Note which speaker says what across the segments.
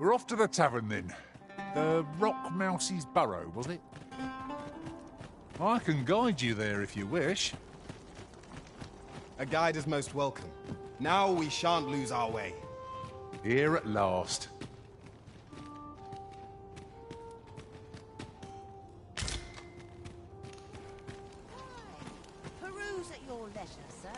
Speaker 1: We're off to the tavern then. The Rock Mouse's Burrow, was it? I can guide you there if you wish.
Speaker 2: A guide is most welcome. Now we shan't lose our way.
Speaker 1: Here at last.
Speaker 3: Peruse at your leisure, sir.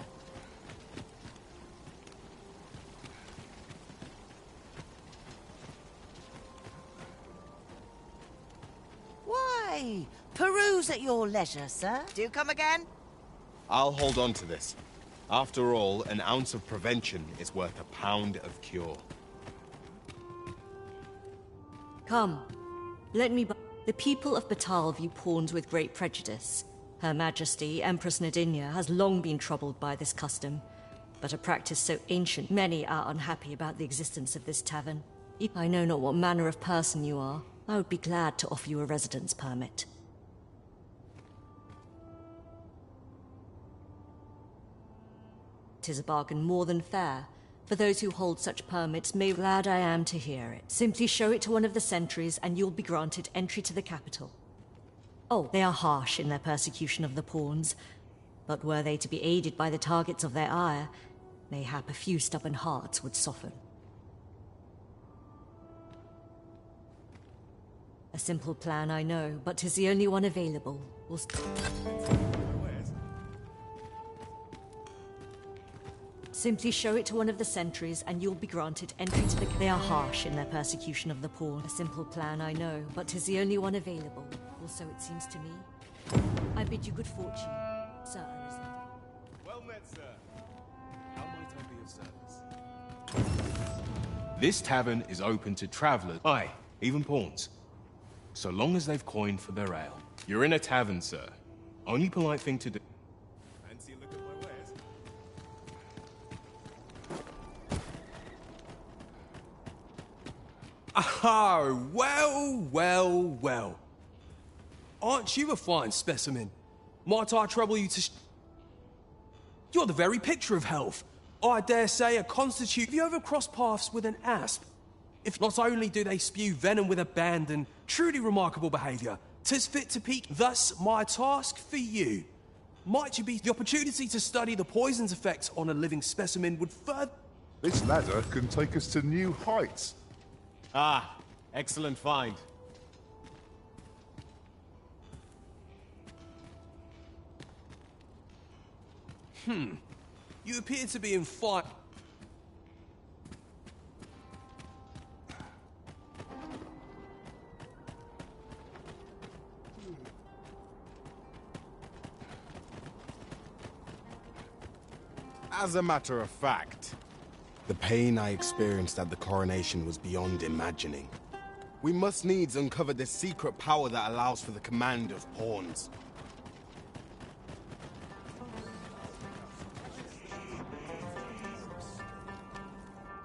Speaker 3: Why? Peruse at your leisure, sir. Do come again?
Speaker 2: I'll hold on to this. After all, an ounce of prevention is worth a pound of cure.
Speaker 4: Come, let me. The people of Batal view pawns with great prejudice. Her Majesty, Empress Nadinia, has long been troubled by this custom, but a practice so ancient, many are unhappy about the existence of this tavern. I know not what manner of person you are. I would be glad to offer you a residence permit. It is a bargain more than fair. For those who hold such permits, may glad I am to hear it. Simply show it to one of the sentries and you'll be granted entry to the capital. Oh, they are harsh in their persecution of the pawns, but were they to be aided by the targets of their ire, mayhap a few stubborn hearts would soften. A simple plan, I know, but 'tis the only one available. Simply show it to one of the sentries, and you'll be granted entry to the... They are harsh in their persecution of the poor. A simple plan, I know, but 'tis the only one available. Or so it seems to me. I bid you good fortune, Sir Arisen.
Speaker 2: Well met, sir. How might I be of service?
Speaker 5: This tavern is open to travelers. Aye, even pawns. So long as they've coined for their ale. You're in a tavern, sir. Only polite thing to do.
Speaker 2: Fancy a look at my wares?
Speaker 6: Oh, well. Aren't you a fine specimen? Might I trouble you to... You're the very picture of health. I dare say a constitute... Have you ever crossed paths with an asp? If not only do they spew venom with abandon, truly remarkable behaviour, 'tis fit to peak. Thus, my task for you. Might you be... The opportunity to study the poison's effect on a living specimen would further...
Speaker 1: This ladder can take us to new heights.
Speaker 2: Ah, excellent find.
Speaker 6: You appear to be in fight...
Speaker 2: As a matter of fact, the pain I experienced at the coronation was beyond imagining. We must needs uncover this secret power that allows for the command of pawns.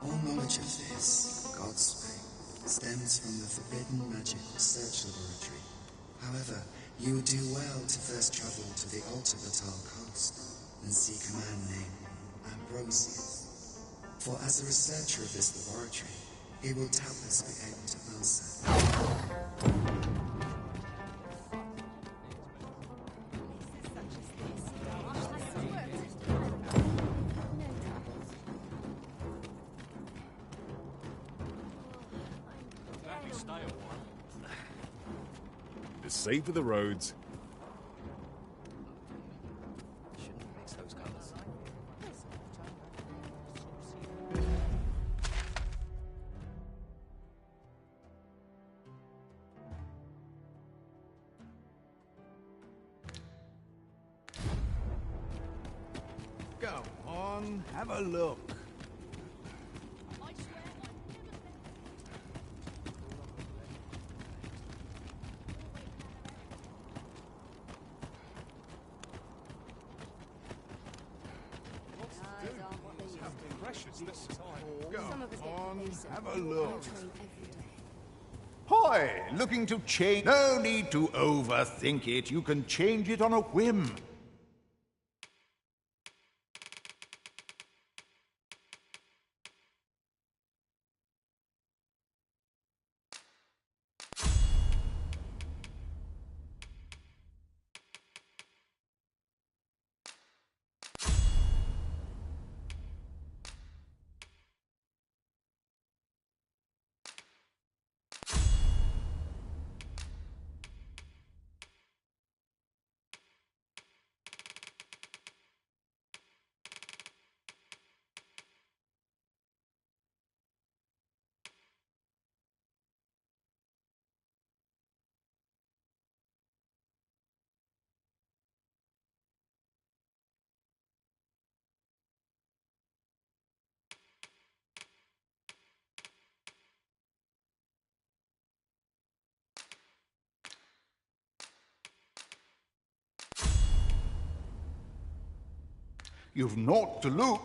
Speaker 7: All knowledge of this, God's way, stems from the Forbidden Magic Research Laboratory. However, you would do well to first travel to the Alta Batal coast and seek a man named Ambrosius. For as a researcher of this laboratory, he will doubtless be able to answer.
Speaker 1: The safer the roads.
Speaker 6: Shouldn't mix those colours.
Speaker 1: Go on, have a look. Precious this time. Go on, have a look. Hi, looking to change? No need to overthink it. You can change it on a whim.
Speaker 8: You've naught to loot.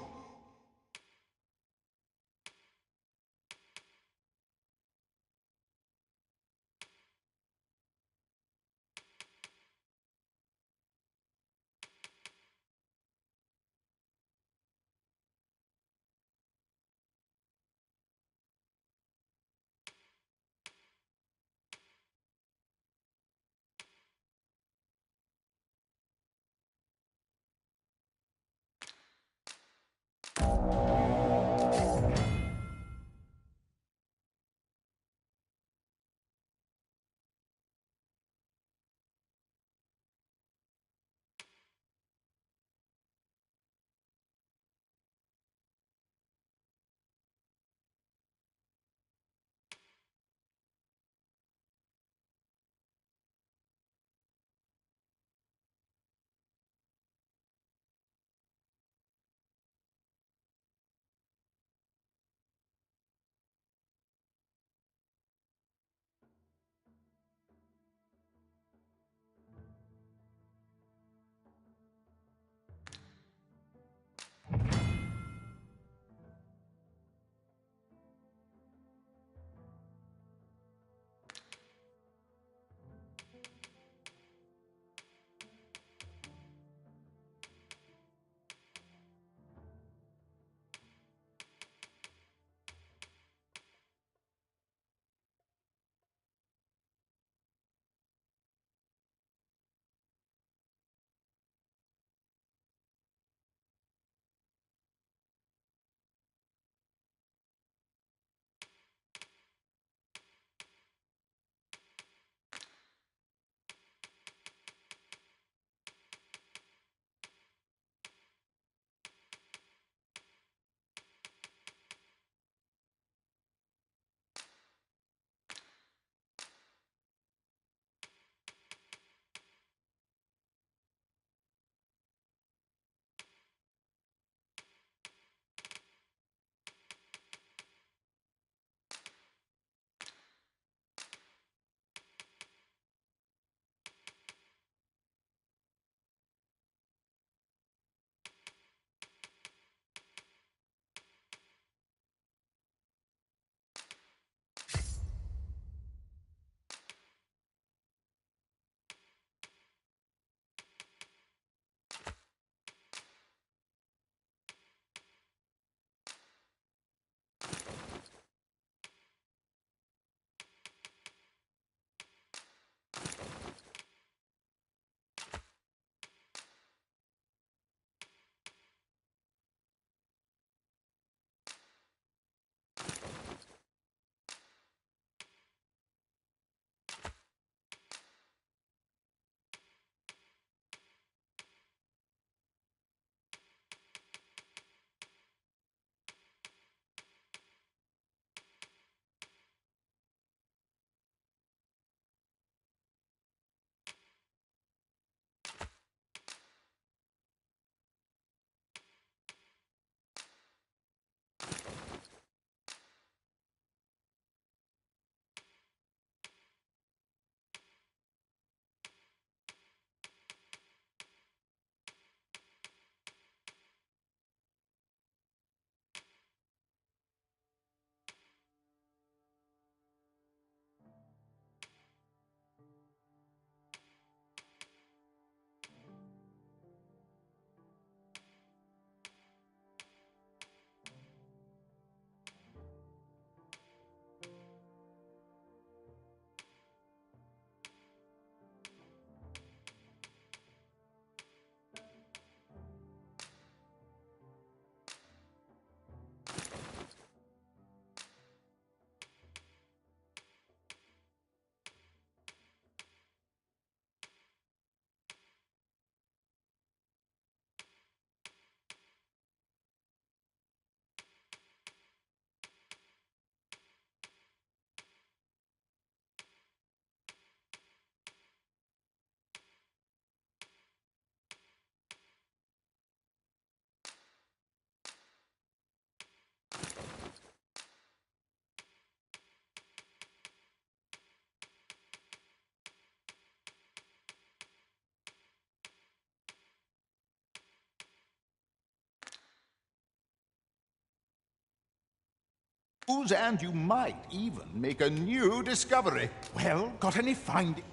Speaker 8: And you might even make a new discovery. Well, got any findings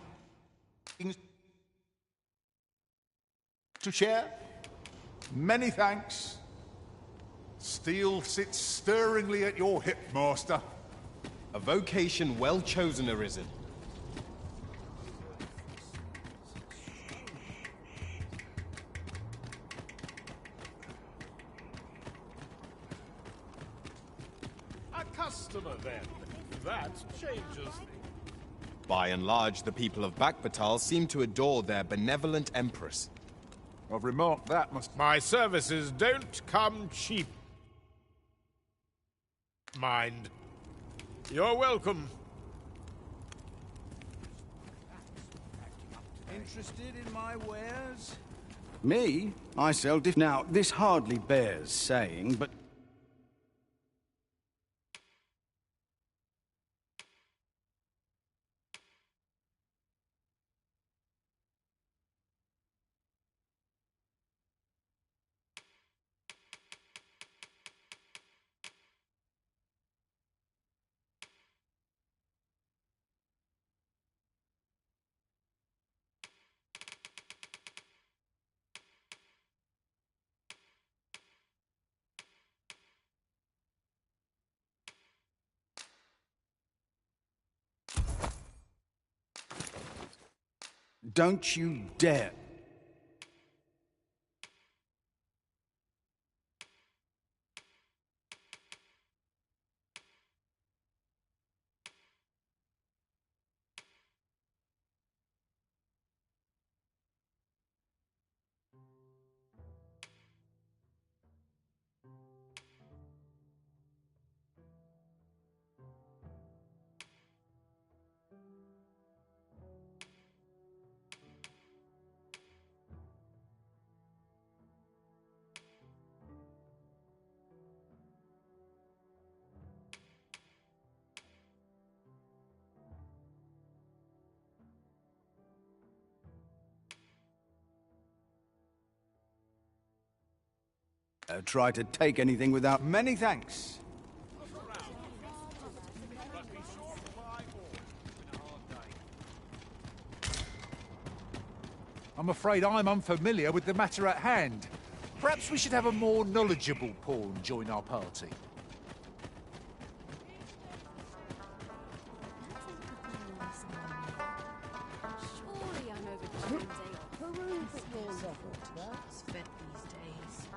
Speaker 8: to share? Many thanks.
Speaker 1: Steel sits stirringly at your hip, Master.
Speaker 2: A vocation well chosen, Arisen.
Speaker 9: A customer, then. That changes.
Speaker 2: By and large, the people of Bakbatal seem to adore their benevolent empress.
Speaker 1: I've remarked that,
Speaker 9: My services don't come cheap. Mind. You're welcome.
Speaker 10: Interested in my wares? Me? I sell Now, this hardly bears saying, but... Don't you dare! Try to take anything without... Many thanks.
Speaker 1: I'm afraid I'm unfamiliar with the matter at hand. Perhaps we should have a more knowledgeable pawn join our party.
Speaker 11: Surely I'm overdue a day off.
Speaker 3: Spent these days.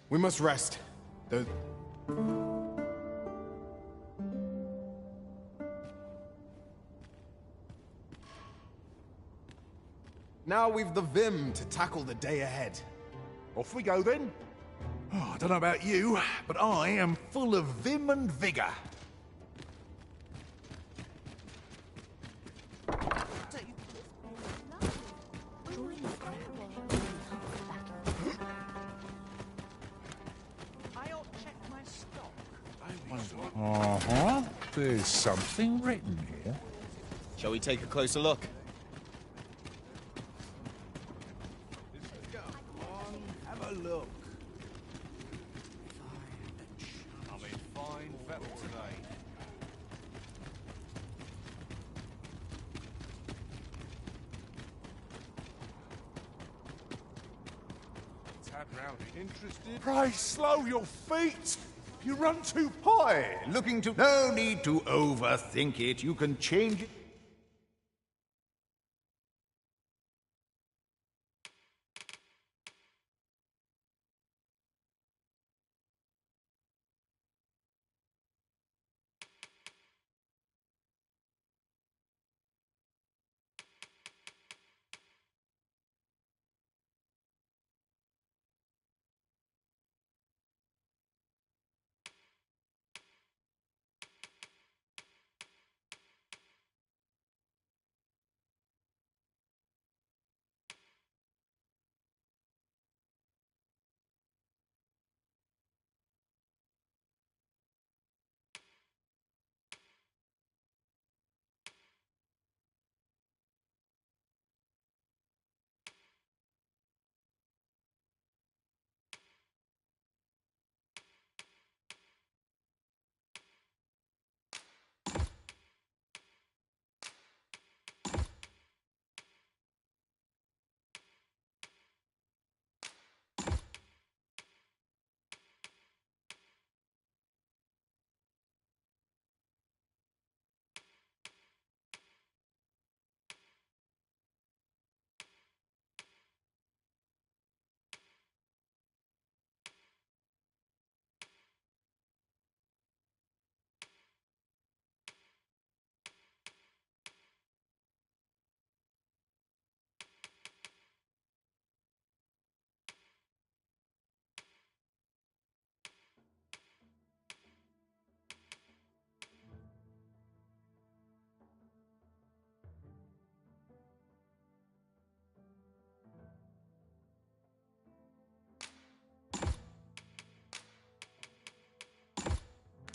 Speaker 2: We must rest. Now we've the vim to tackle the day ahead.
Speaker 1: Off we go then. Oh, I don't know about you, but I am full of vim and vigour. Uh-huh. There's something written here.
Speaker 12: Shall we take a closer look?
Speaker 10: Have a look.
Speaker 5: I'm in fine fettle today.
Speaker 1: Tad Rowdy, interested? Pray slow your feet. You run too high.
Speaker 8: Looking to... No need to overthink it. You can change it.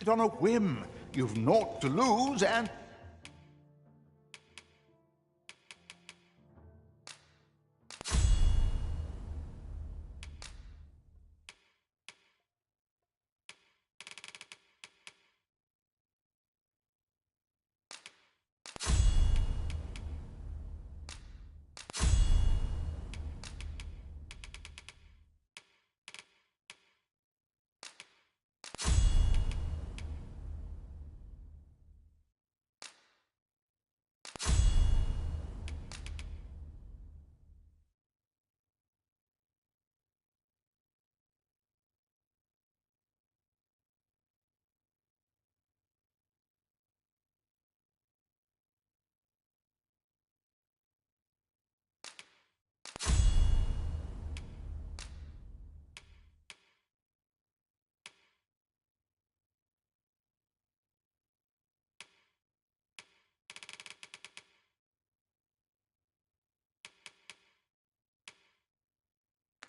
Speaker 8: On a whim. You've naught to lose, and...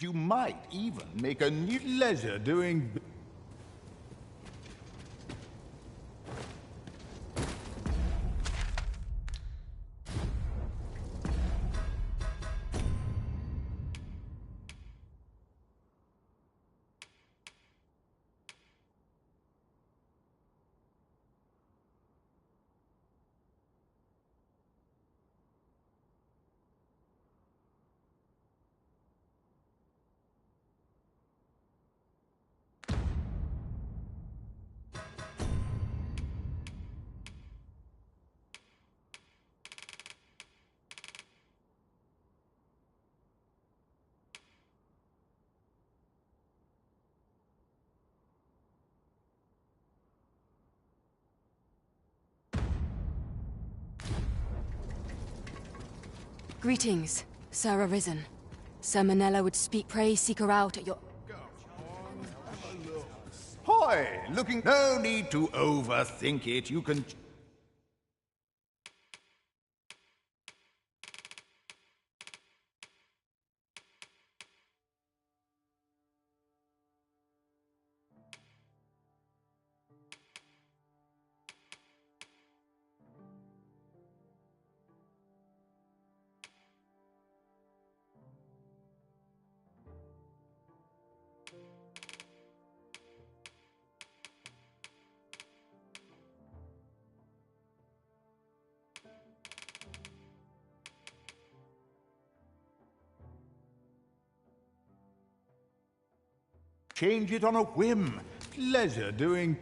Speaker 8: You might even make a new leisure doing...
Speaker 11: Greetings, Sir Arisen. Sir Manella would speak. Pray seek her out at your...
Speaker 8: Hoy! Looking... No need to overthink it. You can... Change it on a whim. Pleasure doing...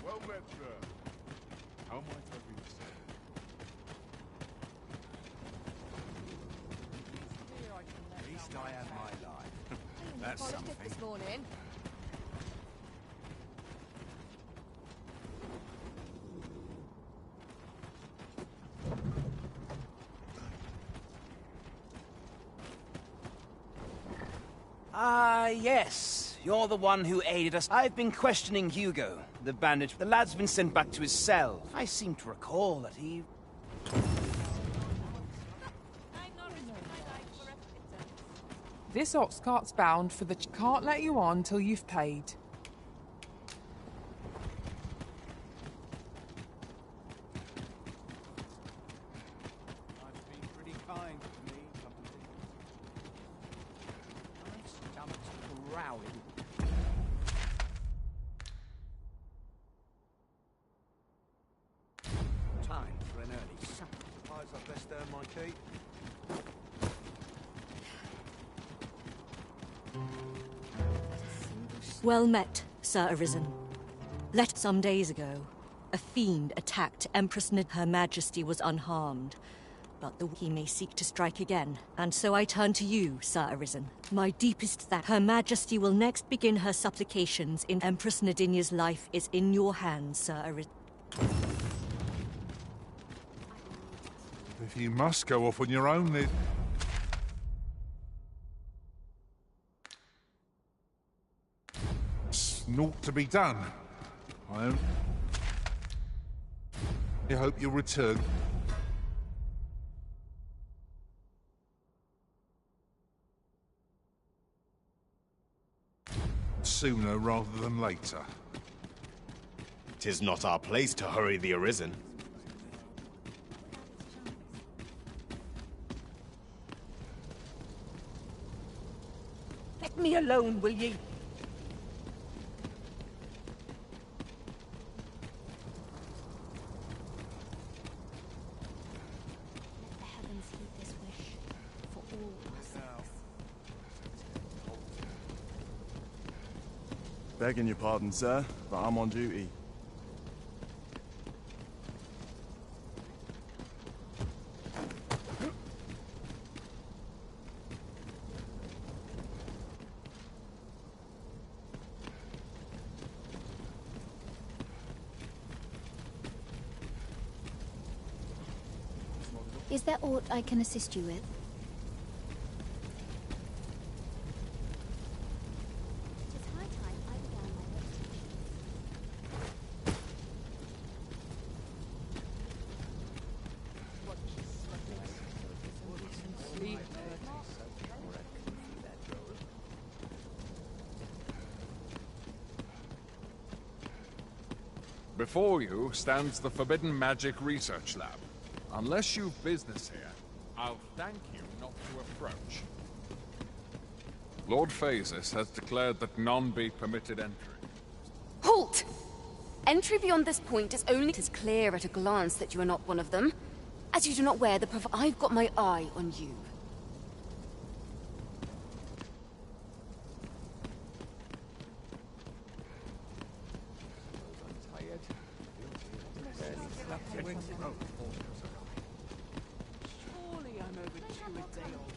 Speaker 1: Well met, sir. How might I be served?
Speaker 8: At least I have my life. That's something.
Speaker 11: This morning.
Speaker 13: Ah, yes. You're the one who aided us. I've been questioning Hugo, the bandage. The lad's been sent back to his cell. I seem to recall that he...
Speaker 14: This ox cart's bound for the... Can't let you on till you've paid.
Speaker 8: Time for an early supper. Suppose I'd best earn my keep.
Speaker 4: Well met, Sir Arisen. Some days ago, a fiend attacked Empress Her Majesty was unharmed, but he may seek to strike again. And so I turn to you, Sir Arisen. My deepest that Her Majesty will next begin her supplications in Empress Nadinia's life is in your hands, Sir Arisen.
Speaker 1: If you must go off on your own, then... It's naught to be done. I hope you'll return. Sooner rather than later.
Speaker 12: 'Tis not our place to hurry the Arisen.
Speaker 3: Let me alone, will ye?
Speaker 11: Let the heavens heed this wish for all our sakes.
Speaker 15: Begging your pardon, sir, but I'm on duty.
Speaker 11: Is there aught I can assist you with? It's high time I began my
Speaker 1: Before you stands the Forbidden Magic Research Lab. Unless you've business here, I'll thank you not to approach. Lord Phasis has declared that none be permitted entry.
Speaker 11: Halt! Entry beyond this point is only as clear at a glance that you are not one of them, as you do not wear the I've got my eye on you.
Speaker 14: Surely I'm overdue a day off.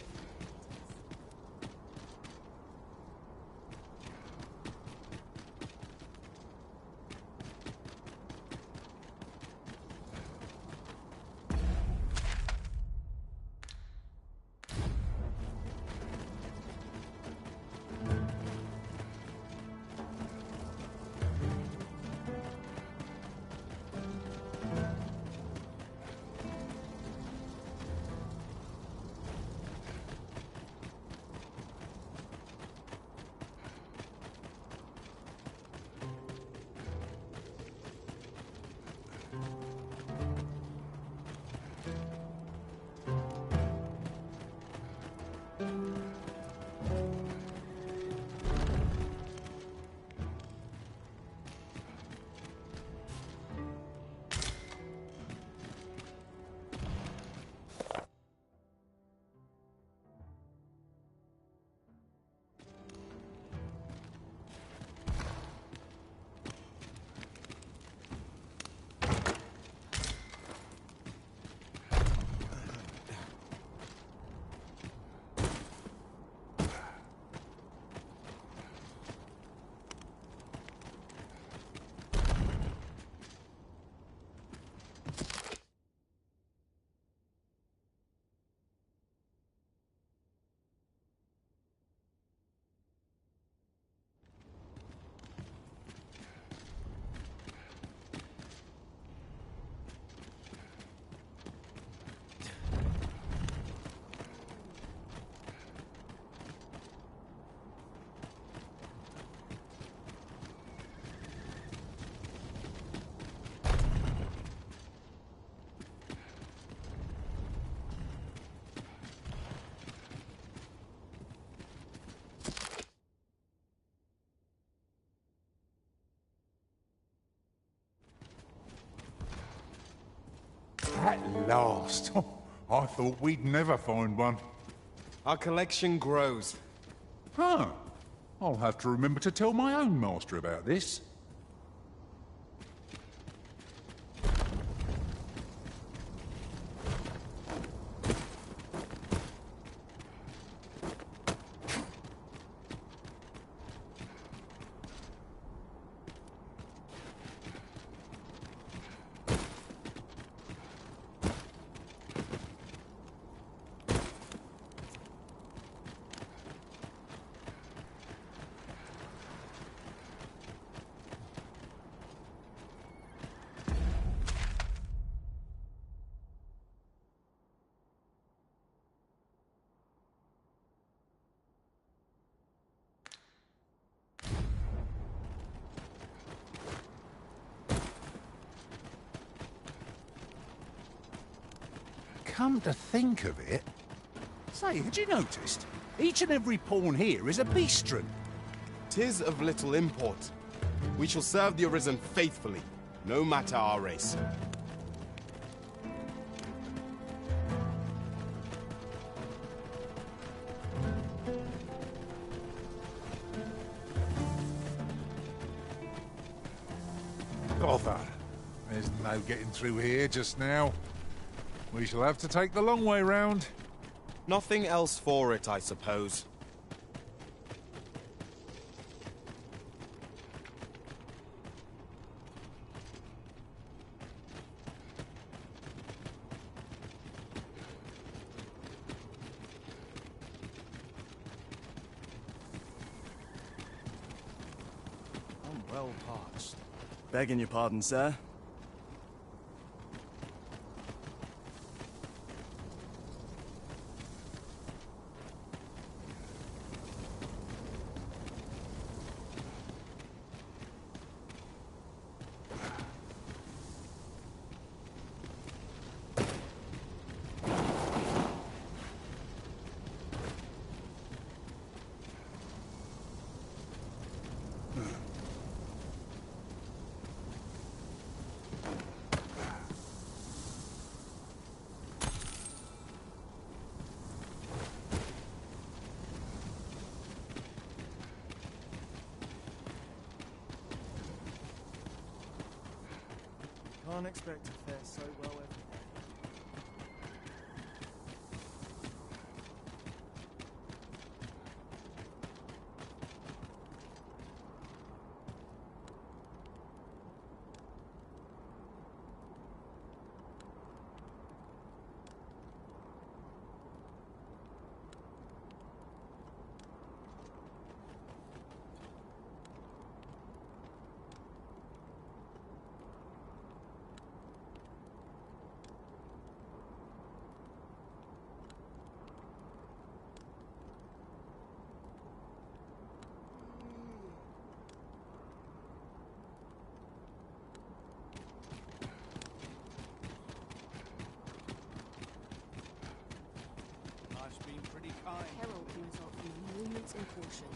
Speaker 1: At last. I thought we'd never find one.
Speaker 2: Our collection grows.
Speaker 1: Huh. I'll have to remember to tell my own master about this. Come to think of it... Say, had you noticed? Each and every pawn here is a beastren.
Speaker 2: 'Tis of little import. We shall serve the Arisen faithfully, no matter our race.
Speaker 1: Bother. There's no getting through here just now. We shall have to take the long way round.
Speaker 2: Nothing else for it, I suppose.
Speaker 15: I'm well parched. Begging your pardon, sir. unexpected fare so well every day.
Speaker 11: Peril can result from movements in caution.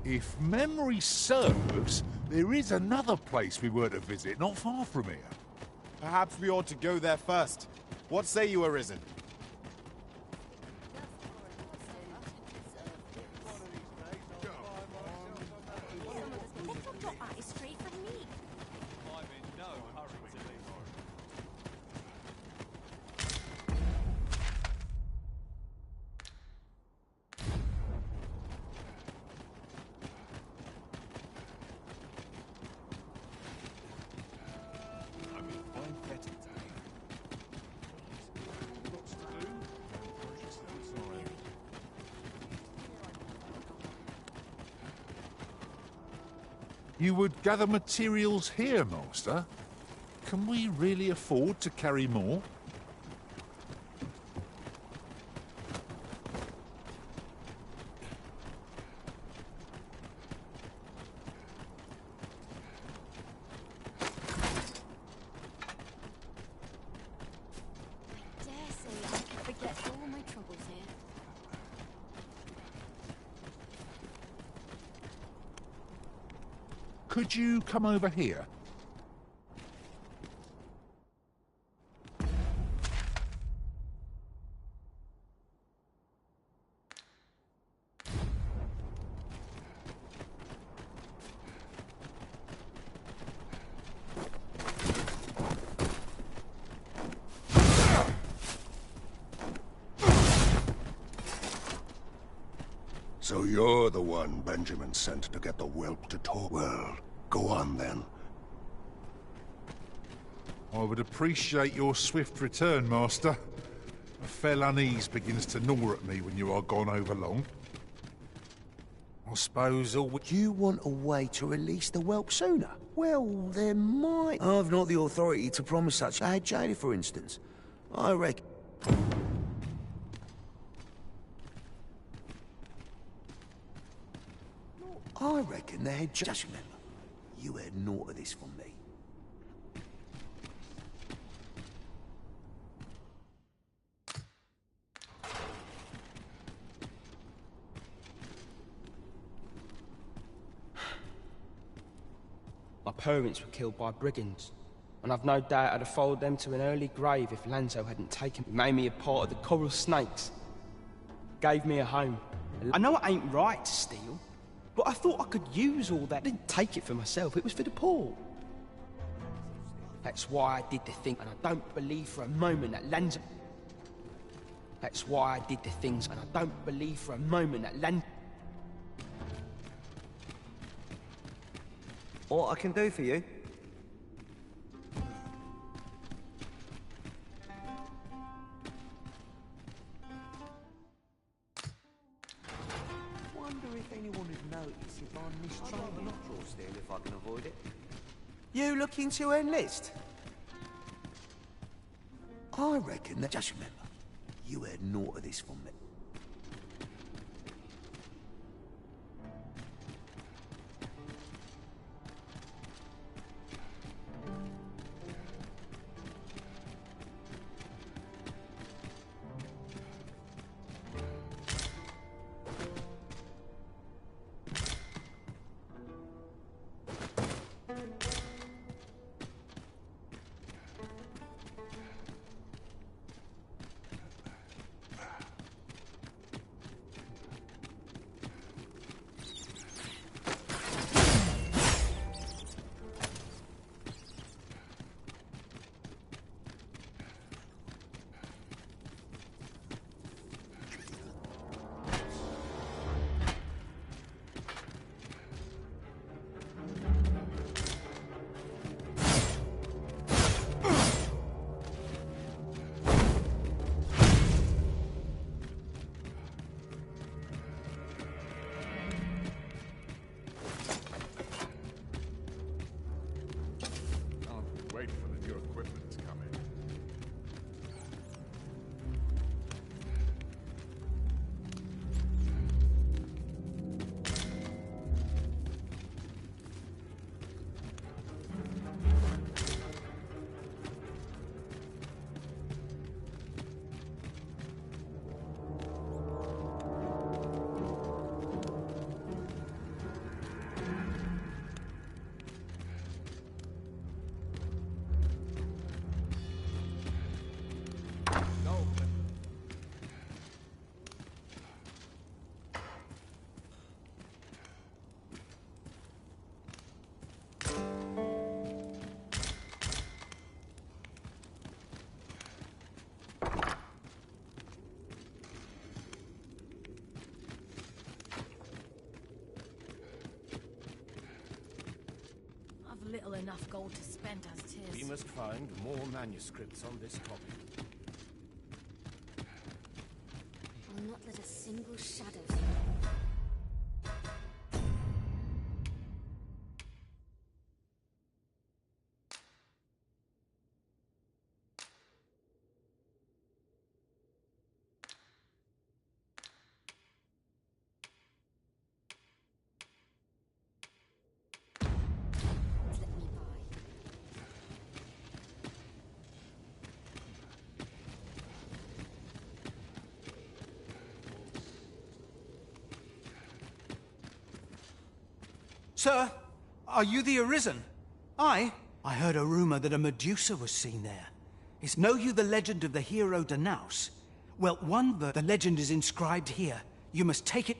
Speaker 1: If memory serves, there is another place we were to visit not far from here.
Speaker 2: Perhaps we ought to go there first. What say you, Arisen?
Speaker 1: You would gather materials here, Master? Can we really afford to carry more?
Speaker 11: I dare say I could forget all my troubles here.
Speaker 1: Could you come over here?
Speaker 16: So you're the one Benjamin sent to get the whelp to talk. Well, go on then.
Speaker 1: I would appreciate your swift return, Master. A fell unease begins to gnaw at me when you are gone over long.
Speaker 17: I suppose all... You want a way to release the whelp sooner? Well, there might... I've not the authority to promise such. I had Jada, for instance. I reckon... I reckon the head... Just remember, you heard naught of this from me.
Speaker 18: My parents were killed by brigands, and I've no doubt I'd have followed them to an early grave if Lanzo hadn't taken me, made me a part of the coral snakes, gave me a home. I know it ain't right to steal, but I thought I could use all that. I didn't take it for myself, it was for the poor. That's why I did the thing, and I don't believe for a moment that Lanzo... That's why I did the things, and I don't believe for a moment that Lanzo...
Speaker 17: What I can do for you? Wonder if anyone would notice if I mistrade. steal if I can avoid it. You looking to enlist? I reckon that... Just remember, you heard naught of this from me.
Speaker 1: Wait for the new equipment to come in.
Speaker 19: Little enough gold to spend as 'tis.
Speaker 15: We must find more manuscripts on this topic.
Speaker 11: I'll not let a single shadow.
Speaker 10: Sir, are you the Arisen? I heard a rumor that a Medusa was seen there. Know you the legend of the hero Danaus? Well, the legend is inscribed here. You must take it...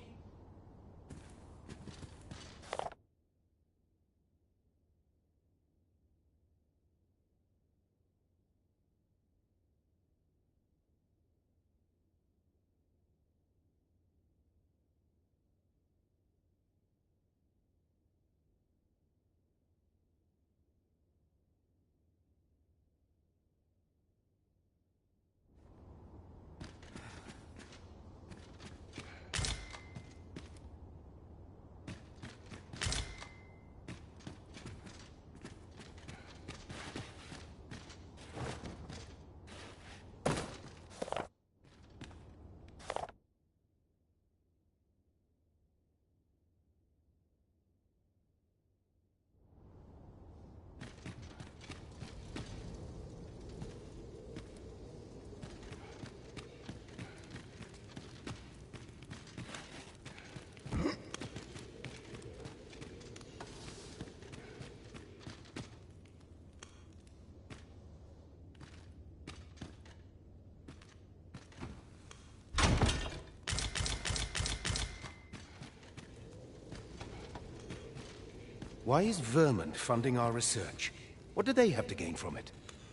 Speaker 17: Why is Vermont funding our research? What do they have to gain from it?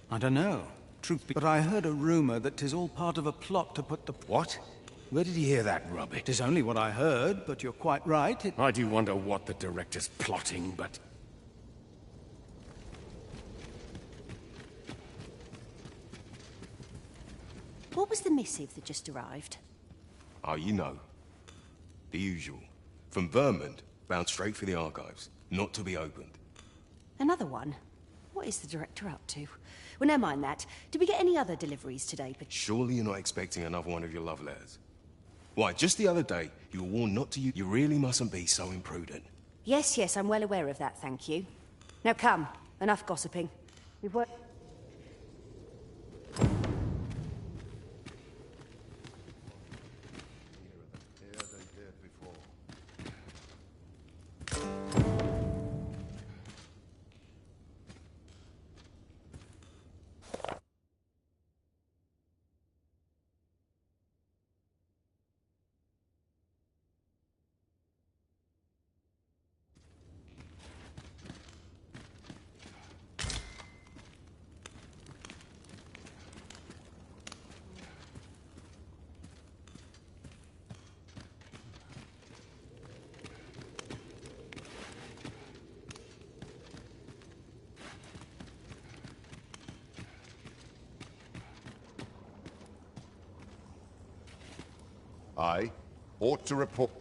Speaker 10: I don't know. But I heard a rumor that 'tis all part of a plot to put the...
Speaker 17: What? Where did you hear that rubbish?
Speaker 10: 'Tis only what I heard, but you're quite right.
Speaker 17: I do wonder what the director's plotting, but...
Speaker 20: What was the missive that just arrived?
Speaker 5: Oh, you know. The usual. From Vermont, bound straight for the archives. not to be opened.
Speaker 20: Another one? What is the director up to? Well, never mind that. Did we get any other deliveries today?
Speaker 5: Surely you're not expecting another one of your love letters? Why, just the other day, you were warned not to use... You really mustn't be so imprudent.
Speaker 20: Yes, I'm well aware of that, thank you. Now come, enough gossiping. We've worked...
Speaker 8: I ought to report.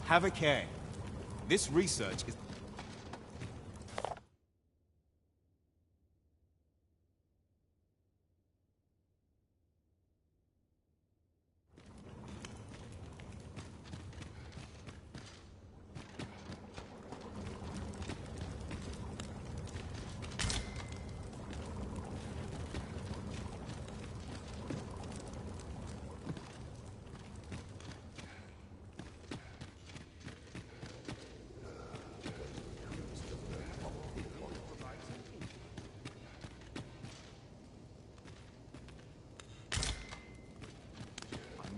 Speaker 5: Have a care. This research is...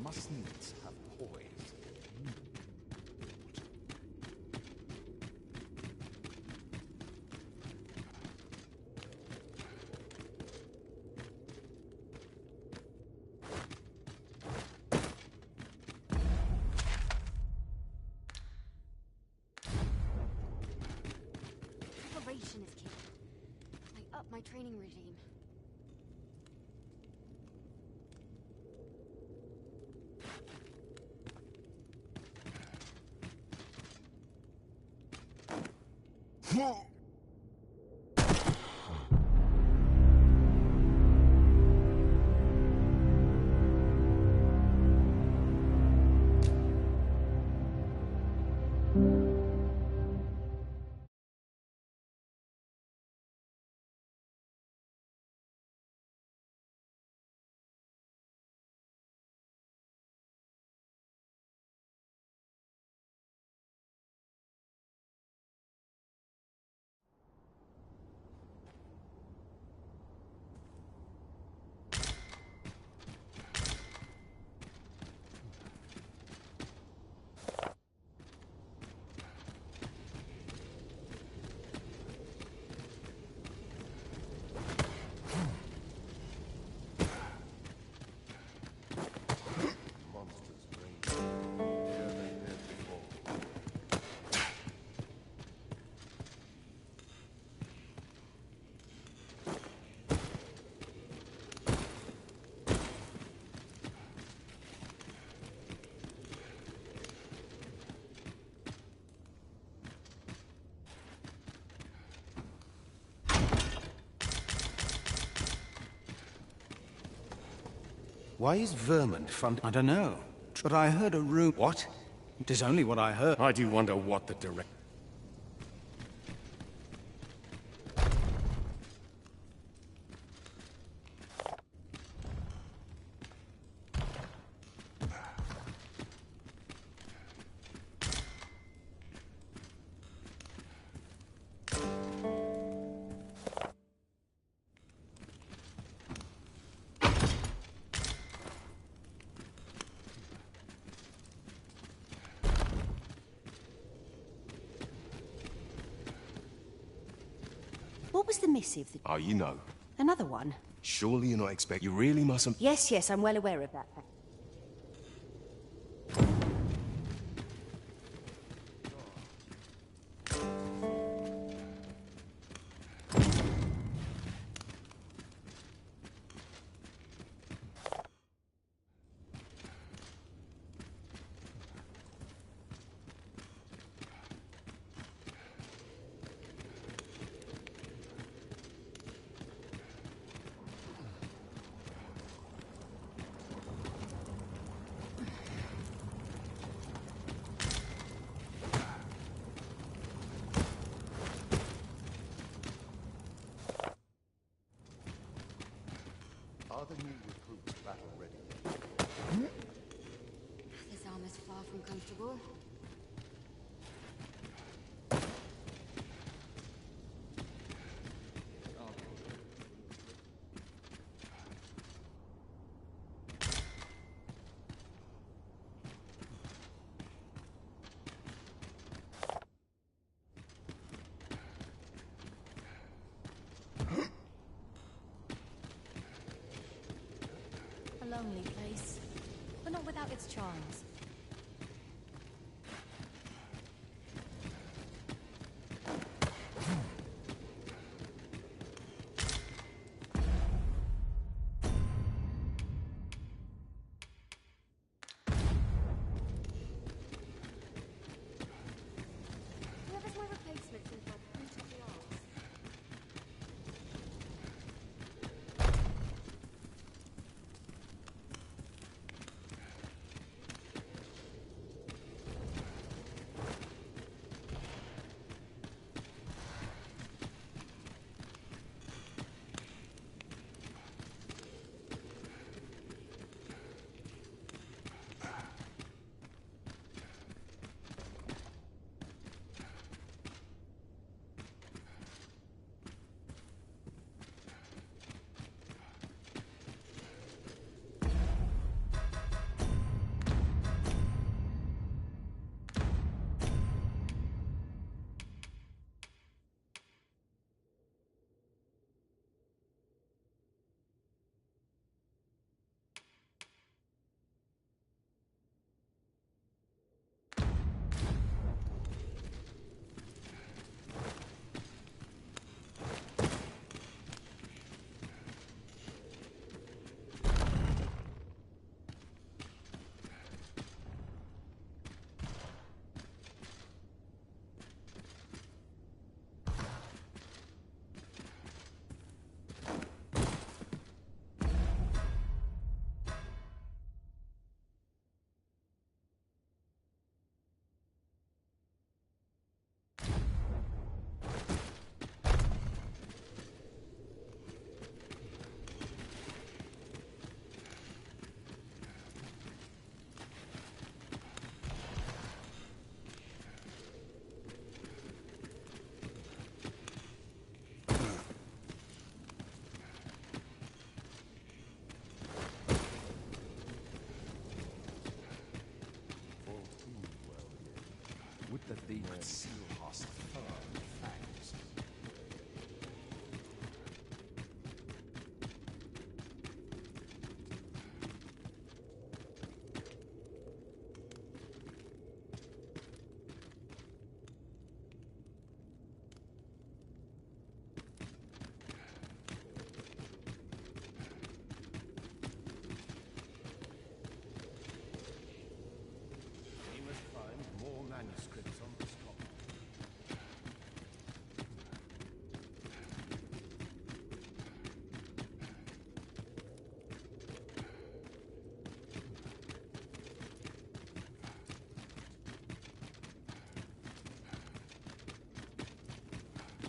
Speaker 8: Must needs have poise.
Speaker 11: Preparation is key. I up my training regime.
Speaker 10: Why is Vermin funding? I don't know. But I heard a room. What? It is only what I heard.
Speaker 16: I do wonder what the direct...
Speaker 20: What was the missive?
Speaker 5: Oh, you know.
Speaker 20: Another one?
Speaker 5: Surely you're not expecting... You really mustn't...
Speaker 20: Yes, I'm well aware of that.
Speaker 8: the new recruits battle ready?
Speaker 11: This armor's far from comfortable.
Speaker 19: A lonely place, but not without its charms.
Speaker 11: Whoever's my replacement seems like a boot of the arts.
Speaker 8: Would that they could seal us firm fangs. We must find more manuscripts on this topic.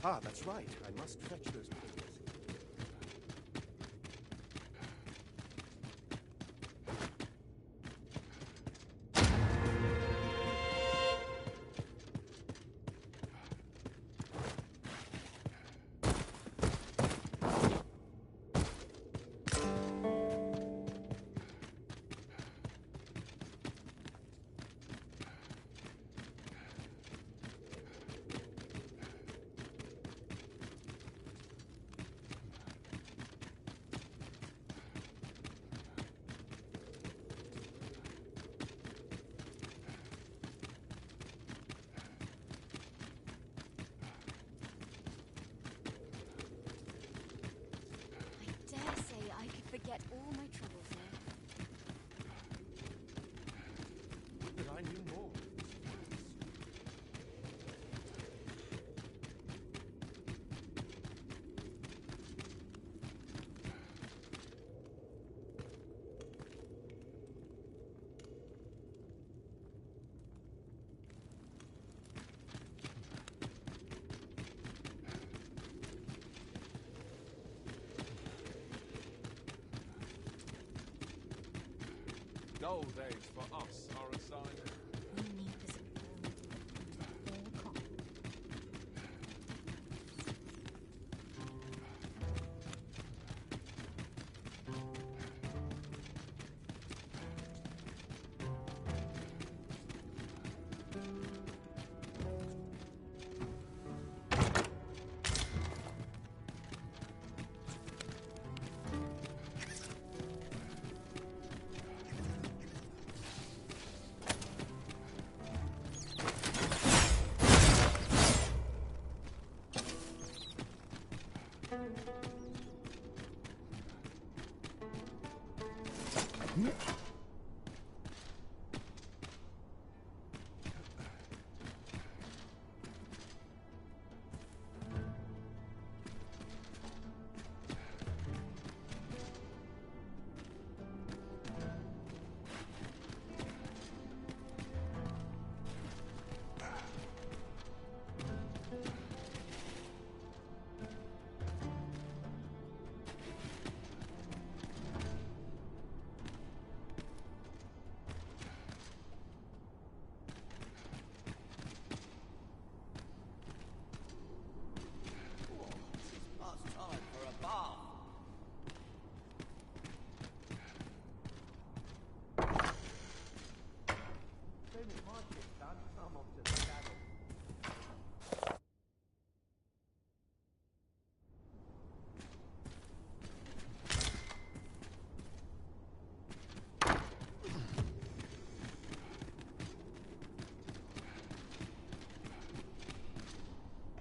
Speaker 8: Ah, that's right. I must fetch those papers.
Speaker 5: old days for us are a sign.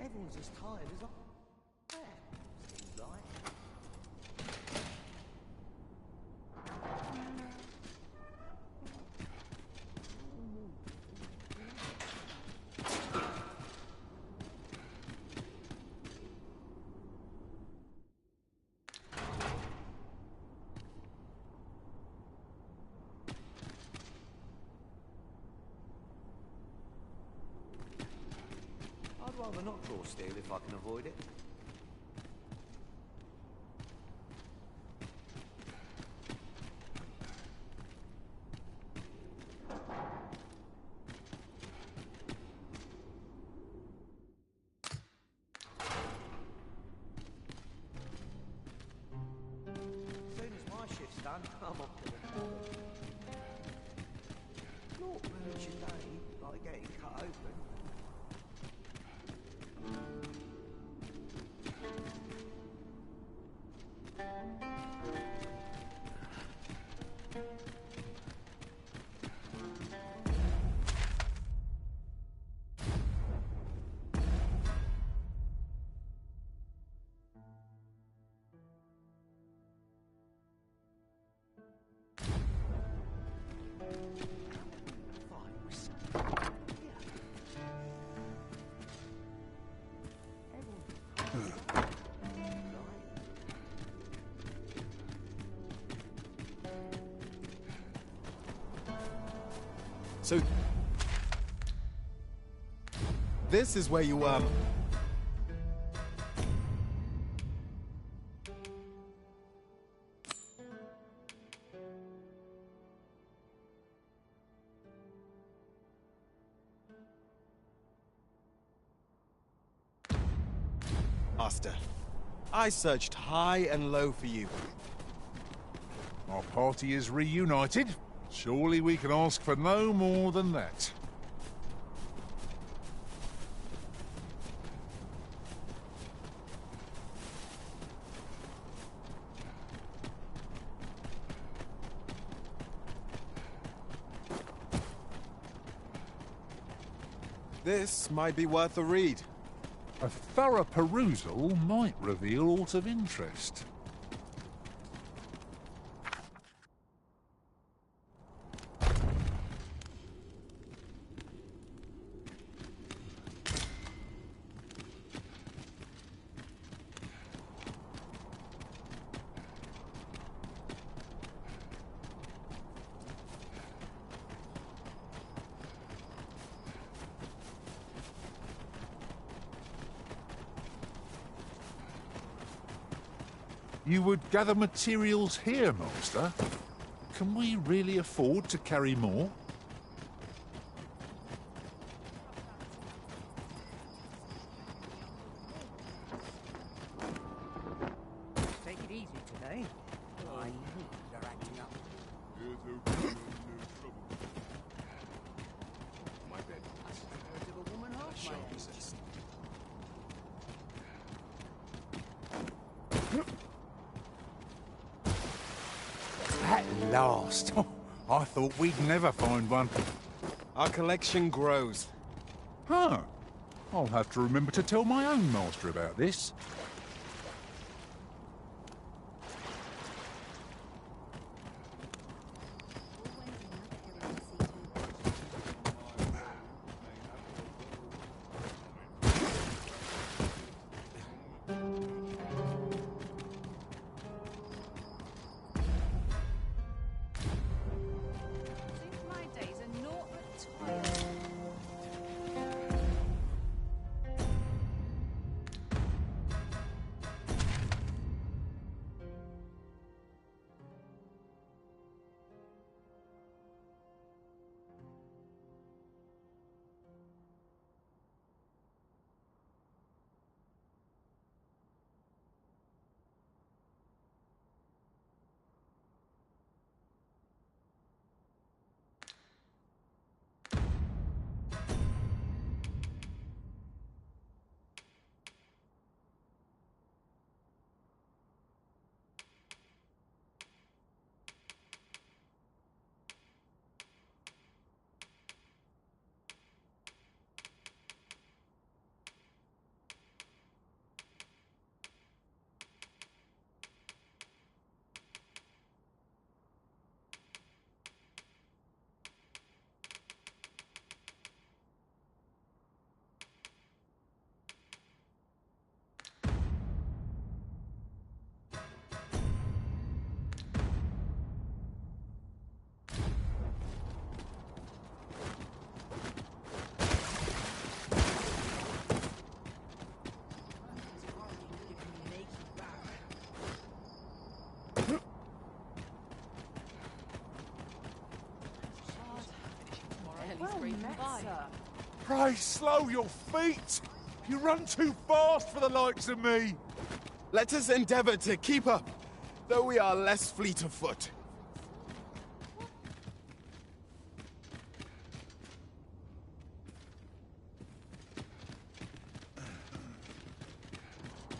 Speaker 17: Everyone's as tired as I am, seems like. I'd rather not draw steel if I can avoid it. As soon as my shift's done, I'm off to the not much a day, like getting cut open.
Speaker 2: So, this is where you, Master, I searched high and low for you.
Speaker 1: Our party is reunited. Surely we can ask for no more than that.
Speaker 2: This might be worth a read.
Speaker 1: A thorough perusal might reveal aught of interest. You would gather materials here, Master? Can we really afford to carry more?
Speaker 10: Take it easy today. I know you're acting up.
Speaker 5: My bed.
Speaker 10: Of a woman half my age.
Speaker 1: At last! I thought we'd never find one.
Speaker 2: Our collection grows.
Speaker 1: Huh. I'll have to remember to tell my own master about this.
Speaker 19: My days are naught but toil.
Speaker 1: Pray slow your feet! You run too fast for the likes of me!
Speaker 2: Let us endeavor to keep up, though we are less fleet of foot.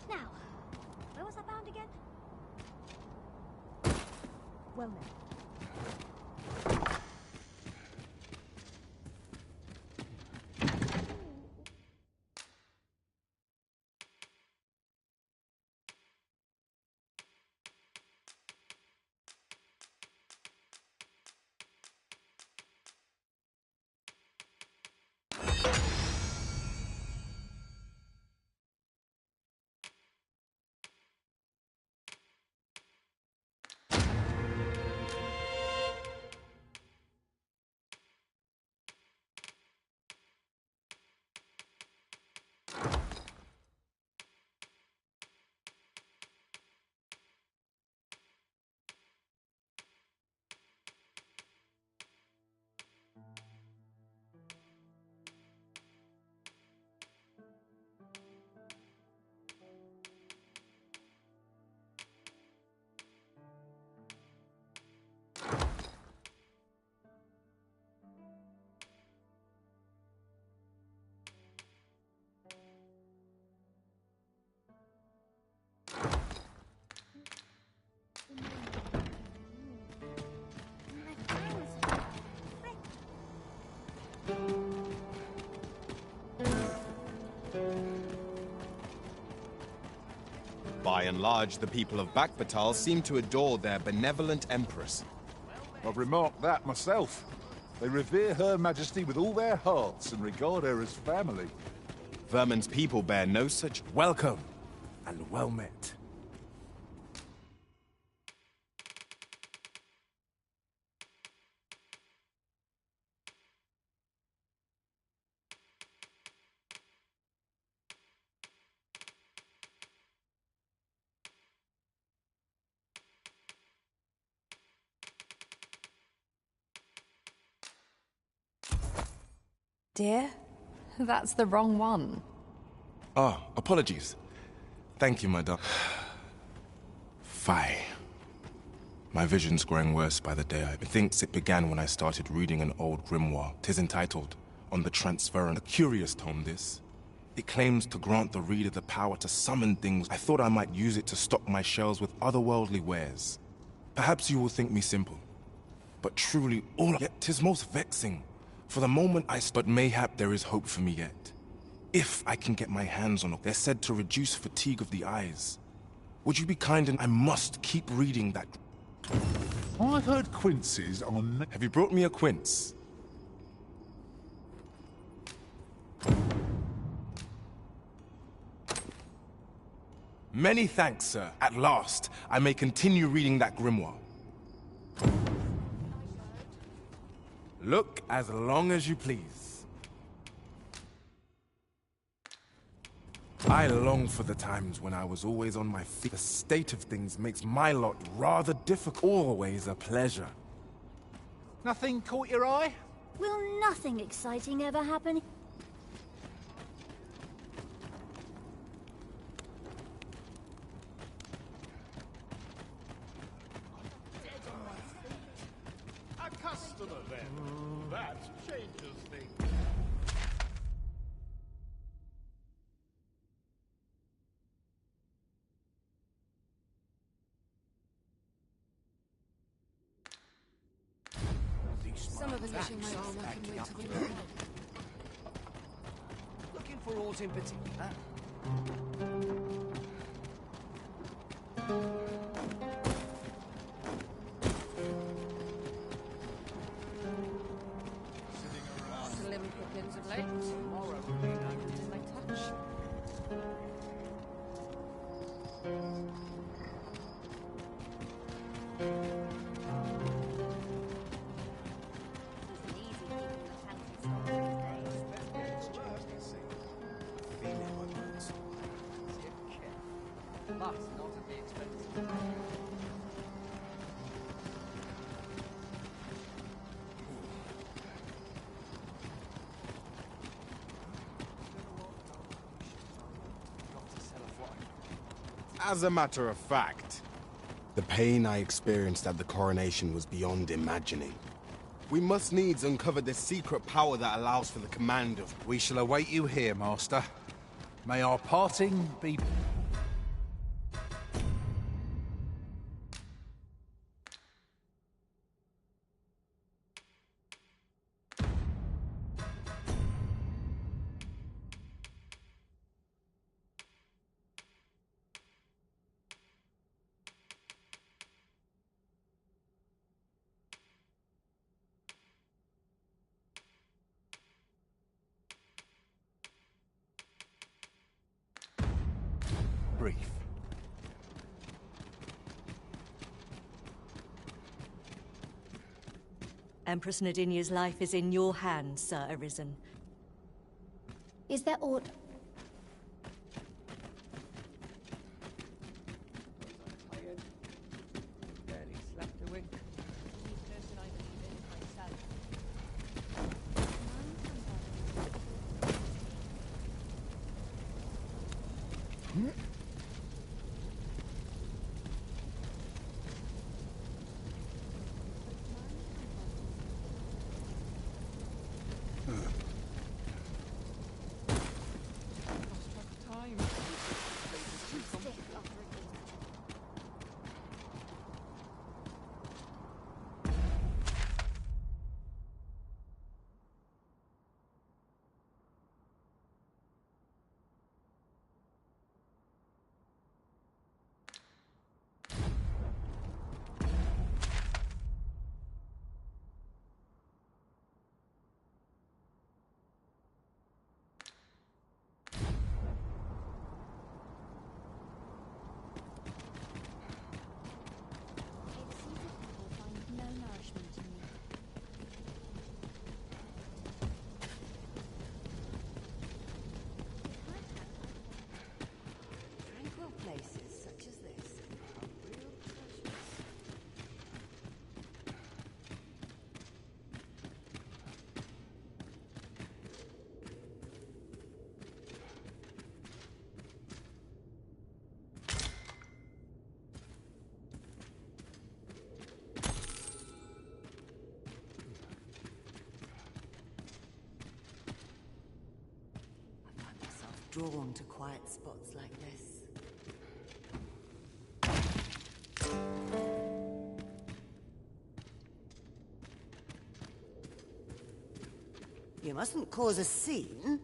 Speaker 19: Now, where was I bound again? Well then.
Speaker 2: By and large, the people of Bakbatal seem to adore their benevolent empress.
Speaker 1: I've remarked that myself. They revere Her Majesty with all their hearts and regard her as family.
Speaker 2: Vermin's people bear no such...
Speaker 15: Welcome, and well met.
Speaker 21: Dear, that's the wrong one.
Speaker 5: Ah, apologies. Thank you, madame. Fie. My vision's growing worse by the day. I think it began when I started reading an old grimoire. 'Tis entitled, On the Transference. A curious tome, this. It claims to grant the reader the power to summon things. I thought I might use it to stock my shelves with otherworldly wares. Perhaps you will think me simple. But truly, yet 'tis most vexing. For the moment but mayhap there is hope for me yet. If I can get my hands on it, they're said to reduce fatigue of the eyes. Would you be kind and I must keep reading that.
Speaker 1: I've heard quinces on...
Speaker 5: Have you brought me a quince? Many thanks, sir. At last, I may continue reading that grimoire. Look as long as you please. I long for the times when I was always on my feet. The state of things makes my lot rather difficult. Always a pleasure.
Speaker 1: Nothing caught your eye?
Speaker 19: Will nothing exciting ever happen?
Speaker 9: A customer, then. That changes things.
Speaker 11: Some of us wishing my armor can wait till the morning.
Speaker 10: Looking for aught in particular?
Speaker 3: Slim pickings of late. Tomorrow will be no in my touch.
Speaker 10: Must not at the expense.
Speaker 2: As a matter of fact, the pain I experienced at the coronation was beyond imagining. We must needs uncover this secret power that allows for the command of...
Speaker 1: We shall await you here, Master. May our parting be... brief.
Speaker 4: Empress Nadinia's life is in your hands, Sir Arisen.
Speaker 19: Is there aught...
Speaker 3: Barely slept a wink. Each person I believe in myself.
Speaker 4: drawn to quiet spots like this. You mustn't cause a scene.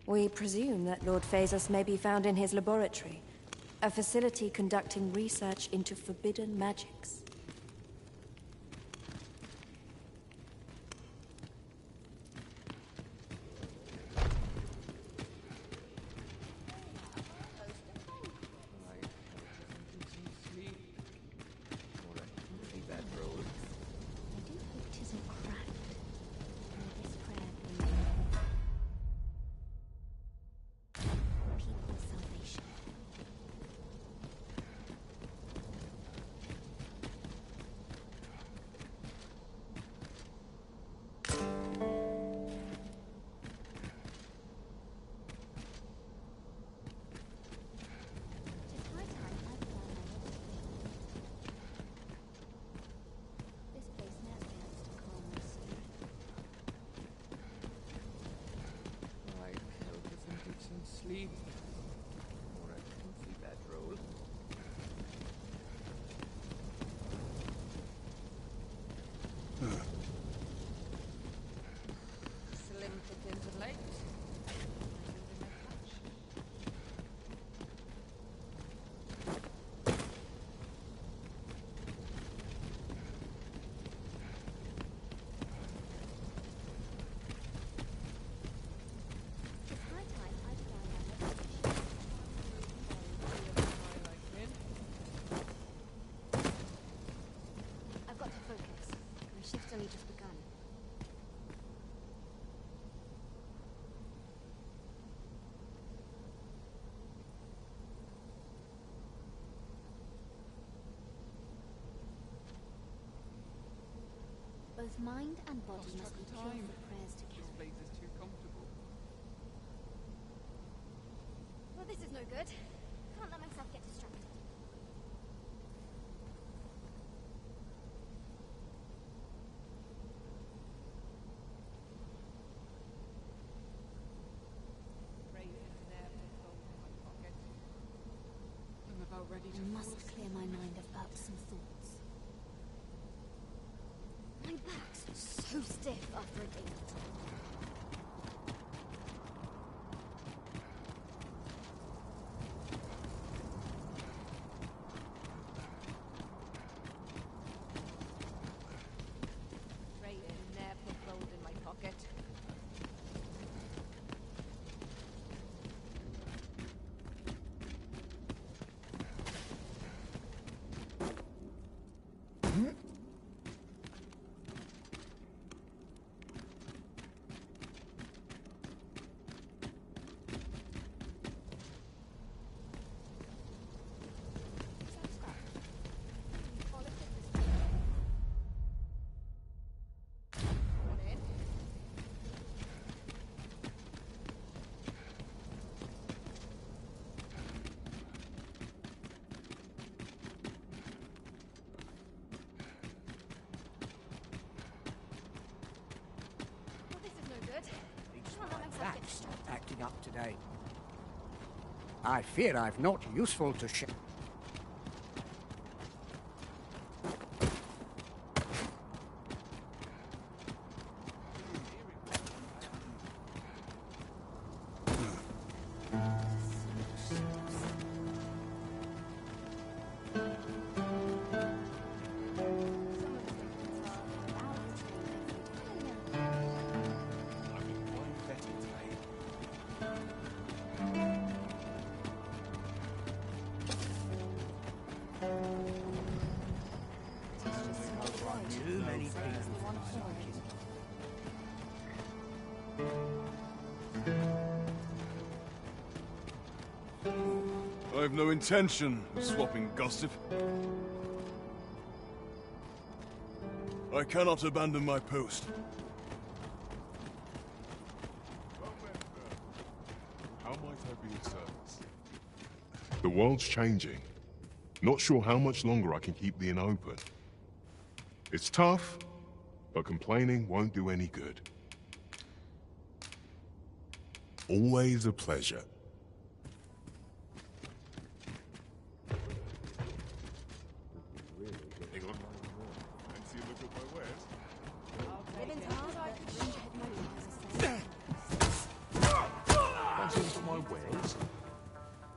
Speaker 21: We presume that Lord Phaesus may be found in his laboratory, a facility conducting research into forbidden magics.
Speaker 14: Sleep. Or a comfy bedroll.
Speaker 3: Slim pickings of late.
Speaker 19: Shift's only just begun. Both mind and body must be pure for prayers to carry.
Speaker 14: This place is too comfortable.
Speaker 19: Well, this is no good. Can't let myself get distracted.
Speaker 14: Ready to
Speaker 19: I must clear my mind of irksome thoughts. My back's so stiff after a day.
Speaker 3: Right in there, put gold in my pocket.
Speaker 10: That's acting up today. I fear I've not useful to share.
Speaker 9: I've no intention of swapping gossip. I cannot abandon my post.
Speaker 16: How might I be of service? The world's changing. Not sure how much longer I can keep the inn open. It's tough, but complaining won't do any good. Always a pleasure.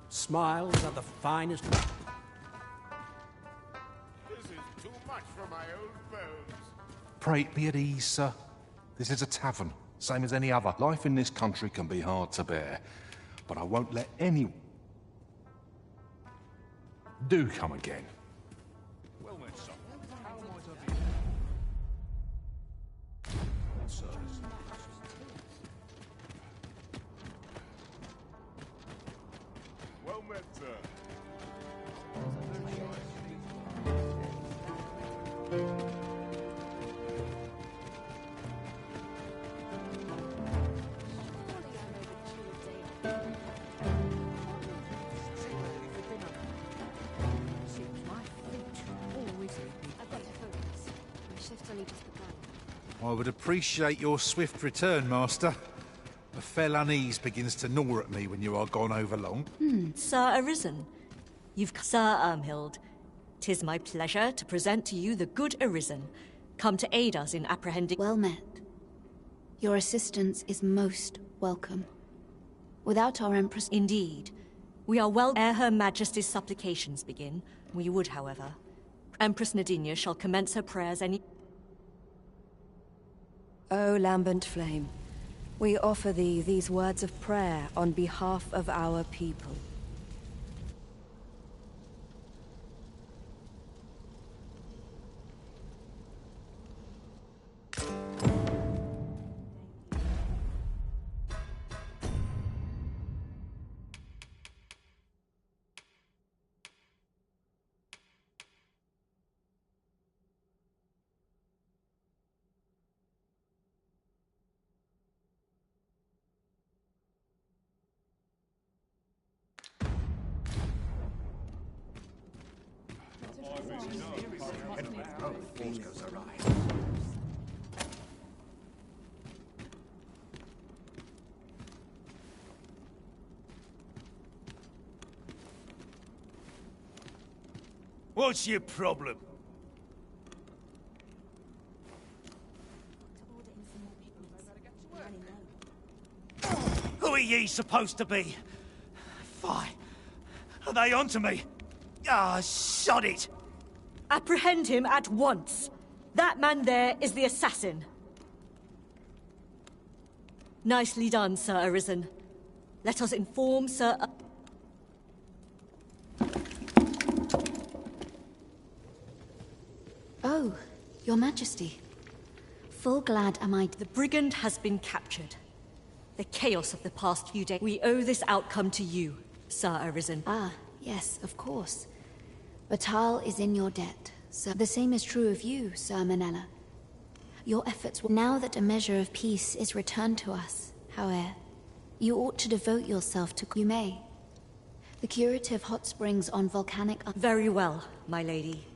Speaker 7: Smiles are the finest.
Speaker 9: This is too much for my old bones.
Speaker 22: Pray, be at ease, sir. This is a tavern, same as any other. Life in this country can be hard to bear, but I won't let anyone... Do come again.
Speaker 1: Well then, son, how might I be?
Speaker 9: Well met, sir.
Speaker 10: I would appreciate your swift return, Master. A fell unease begins to gnaw at me when you are gone over long.
Speaker 4: Sir Arisen. Sir Ermhild. 'Tis my pleasure to present to you the good Arisen, come to aid us in apprehending...
Speaker 23: Well met. Your assistance is most welcome. Without our Empress...
Speaker 4: Indeed. We are well... Ere Her Majesty's supplications begin, we would, however. Empress Nadinia shall commence her prayers any...
Speaker 21: O lambent flame, we offer thee these words of prayer on behalf of our people.
Speaker 13: What's your problem? Who are ye supposed to be? Fie. Are they onto me? Ah, sod it!
Speaker 4: Apprehend him at once. That man there is the assassin. Nicely done, Sir Arisen. Let us inform Sir...
Speaker 23: Oh, Your Majesty. Full glad am I...
Speaker 4: The brigand has been captured. The chaos of the past few days... We owe this outcome to you, Sir Arisen.
Speaker 23: Ah, yes, of course. Batal is in your debt, so the same is true of you, Sir Manella. Your efforts will... Now that a measure of peace is returned to us, however, you ought to devote yourself to... You may. The curative hot springs on volcanic...
Speaker 4: Very well, my lady.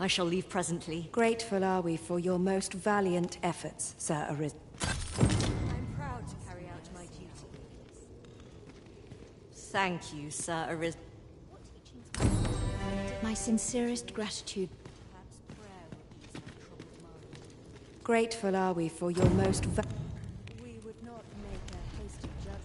Speaker 4: I shall leave presently.
Speaker 21: Grateful are we for your most valiant efforts, Sir Arisen.
Speaker 4: I'm proud to carry out my duty. Thank you, Sir Arisen.
Speaker 23: My sincerest gratitude.
Speaker 21: Grateful are we for your most We would not make a hasty judgment.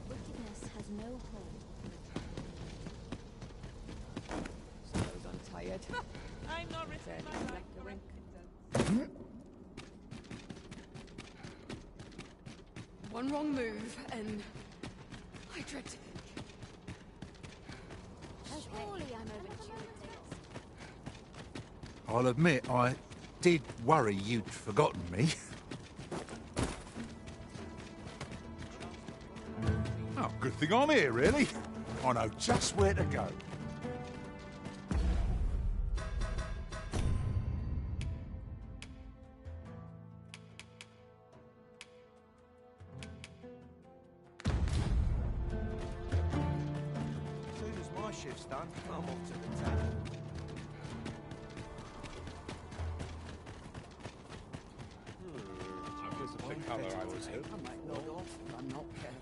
Speaker 23: Wickedness has no hold.
Speaker 14: I'm tired. I'm not returned.
Speaker 11: One wrong move, and I dread to think.
Speaker 19: Surely I'm overdue.
Speaker 1: I'll admit, I did worry you'd forgotten me. Oh, good thing I'm here, really. I know just where to go.
Speaker 17: As soon as my shift's done, I'm off to the tavern.
Speaker 5: This is the colour I was hoping.
Speaker 10: I might nod off if I'm not careful.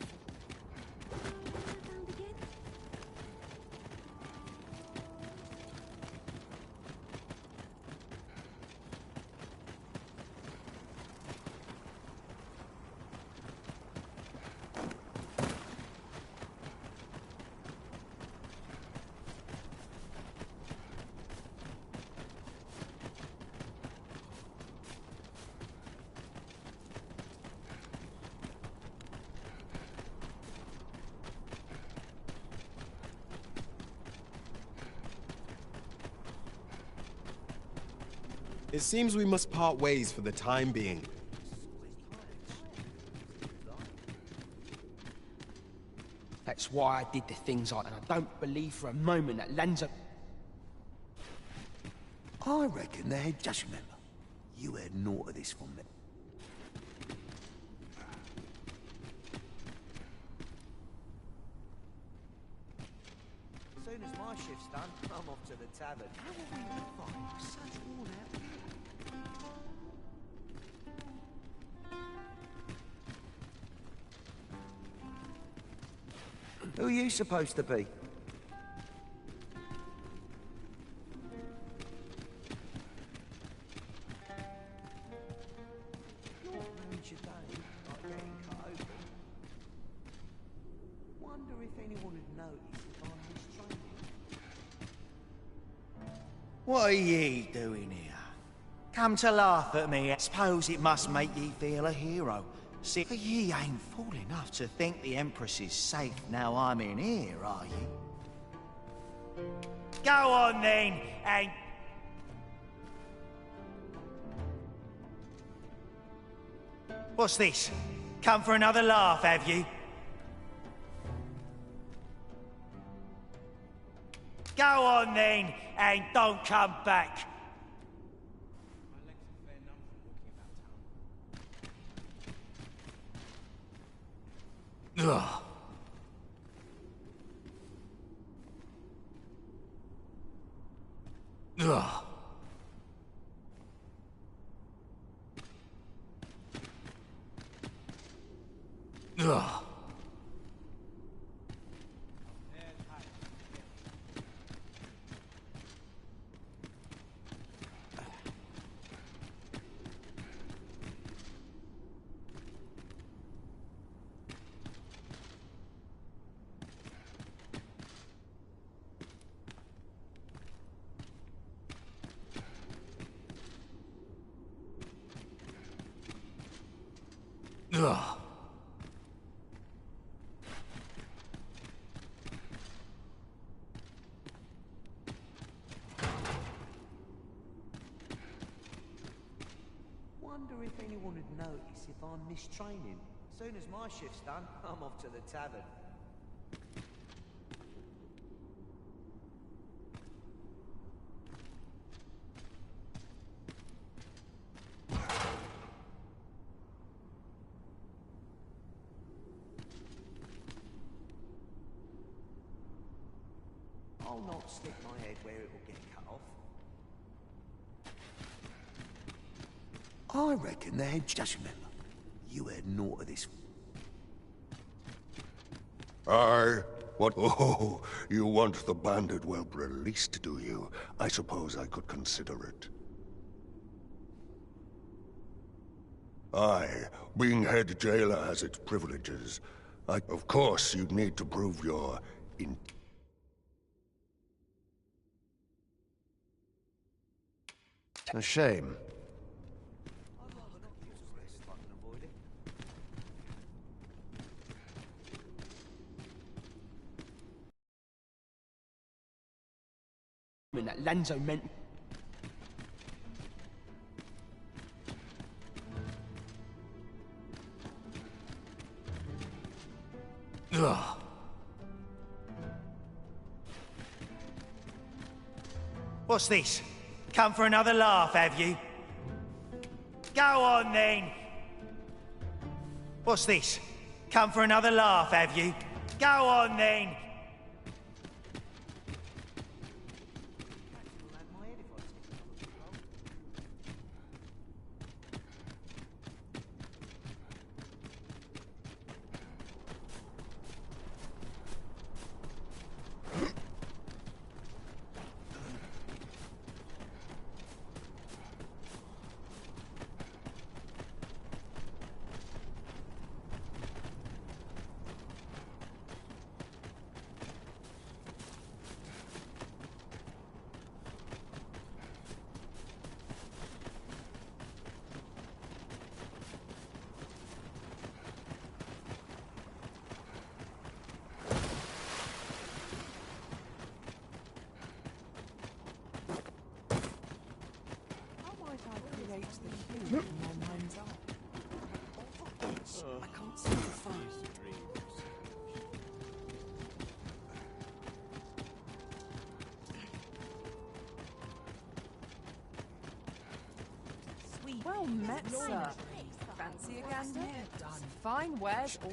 Speaker 2: It seems we must part ways for the time being.
Speaker 13: That's why I did the things I... And I don't believe for a moment that Lanza...
Speaker 17: I reckon they had... Just remember, you heard naught of this from me. As soon as my shift's done, I'm off to the tavern. How will we find such worn out gear? Who are you supposed to be? Wonder if anyone would notice if I'm mistraining.
Speaker 6: What are ye doing here? Come to laugh at me. I suppose it must make ye feel a hero. See, for ye ain't fool enough to think the Empress is safe now I'm in here, are ye? Go on then, and... What's this? Come for another laugh, have you? Go on then, and don't come back. Ugh. Ugh. Ugh. Ugh.
Speaker 17: Wonder if anyone would notice if I'm mistraining. As soon as my shift's done, I'm off to the tavern. I'll not stick my head where it will get cut off. I reckon they had... Just remember, you heard naught of this.
Speaker 12: Aye. What? Oh, you want the bandit whelp released, do you? I suppose I could consider it. Aye, being head jailer has its privileges. Of course, you'd need to prove your...
Speaker 17: A shame.
Speaker 13: In that Lanzo meant.
Speaker 10: Ugh.
Speaker 6: What's this? Come for another laugh, have you? Go on, then. What's this? Come for another laugh, have you? Go on, then.
Speaker 14: I can't see the fun. Well met, sir. Fancy a gander? Done. Fine wares all.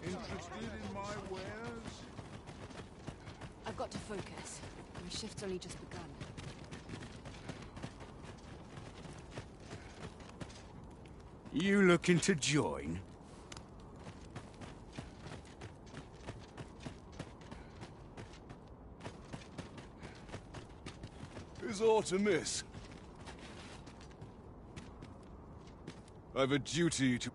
Speaker 1: Interested in my wares?
Speaker 11: I've got to focus. My shift's only just begun.
Speaker 10: You looking to join?
Speaker 9: Is aught amiss? I've a duty to...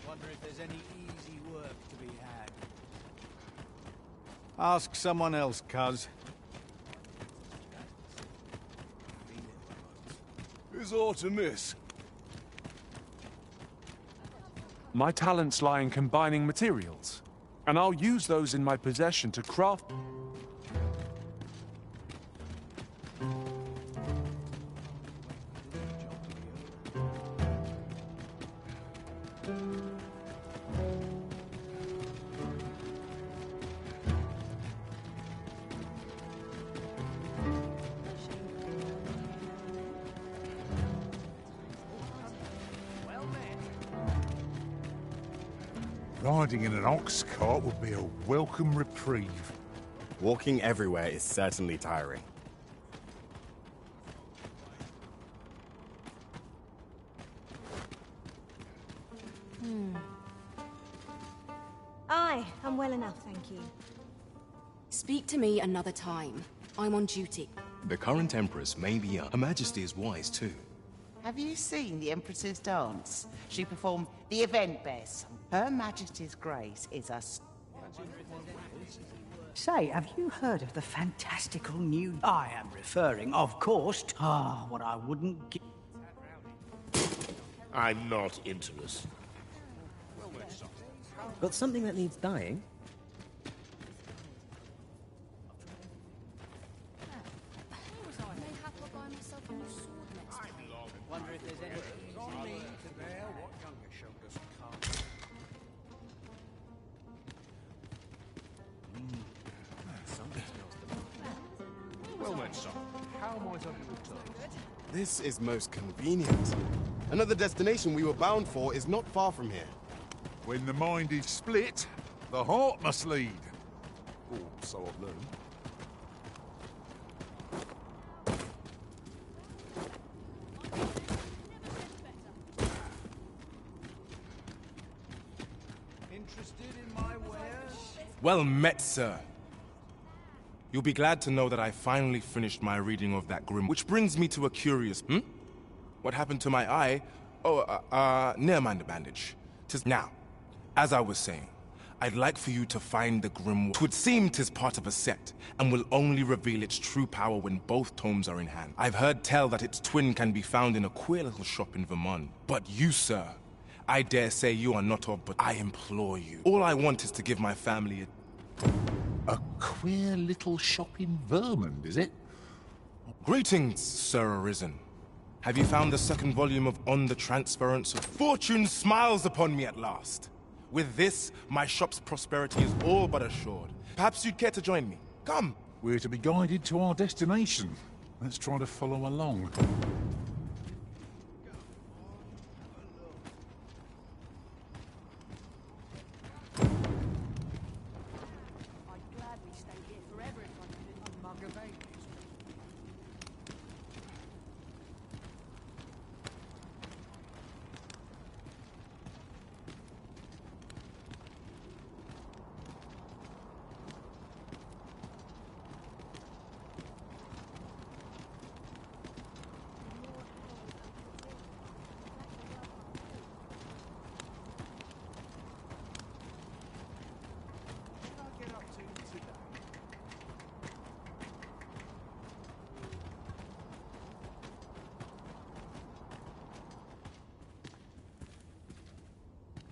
Speaker 10: Wonder if there's any easy work to be had.
Speaker 15: Ask someone else, cuz.
Speaker 9: Is aught amiss?
Speaker 22: My talents lie in combining materials, and I'll use those in my possession to craft...
Speaker 1: Riding in an ox cart would be a welcome reprieve.
Speaker 2: Walking everywhere is certainly tiring.
Speaker 21: Aye, I'm well enough, thank you.
Speaker 11: Speak to me another time. I'm on duty.
Speaker 5: The current Empress may be young. Her Majesty is wise, too.
Speaker 8: Have you seen the Empress's dance? She performed the event best. Her Majesty's Grace is a...
Speaker 10: Say, have you heard of the fantastical new... I am referring, of course, to... what I wouldn't give...
Speaker 18: I'm not interested.
Speaker 20: Got something that needs dyeing?
Speaker 10: Wonder if there's any... It's on me to bear what younger shoulders can't.
Speaker 22: Well then, son. How might I be returned?
Speaker 2: This is most convenient. Another destination we were bound for is not far from here.
Speaker 1: When the mind is split, the heart must lead.
Speaker 9: Oh, so I've learned.
Speaker 10: Interested in my wares?
Speaker 5: Well met, sir. You'll be glad to know that I finally finished my reading of that grim, which brings me to a curious, What happened to my eye? Oh, never mind the bandage. Now, as I was saying, I'd like for you to find the grimoire. 'Twould seem 'tis part of a set, and will only reveal its true power when both tomes are in hand. I've heard tell that its twin can be found in a queer little shop in Vermont. But you, sir, I dare say you are not of, but I implore you. All I want is to give my family
Speaker 1: a queer little shop in Vermont, is it?
Speaker 5: Greetings, Sir Arisen. Have you found the second volume of On the Transference of Fortune smiles upon me at last? With this, my shop's prosperity is all but assured. Perhaps you'd care to join me. Come.
Speaker 1: We're to be guided to our destination. Let's try to follow along.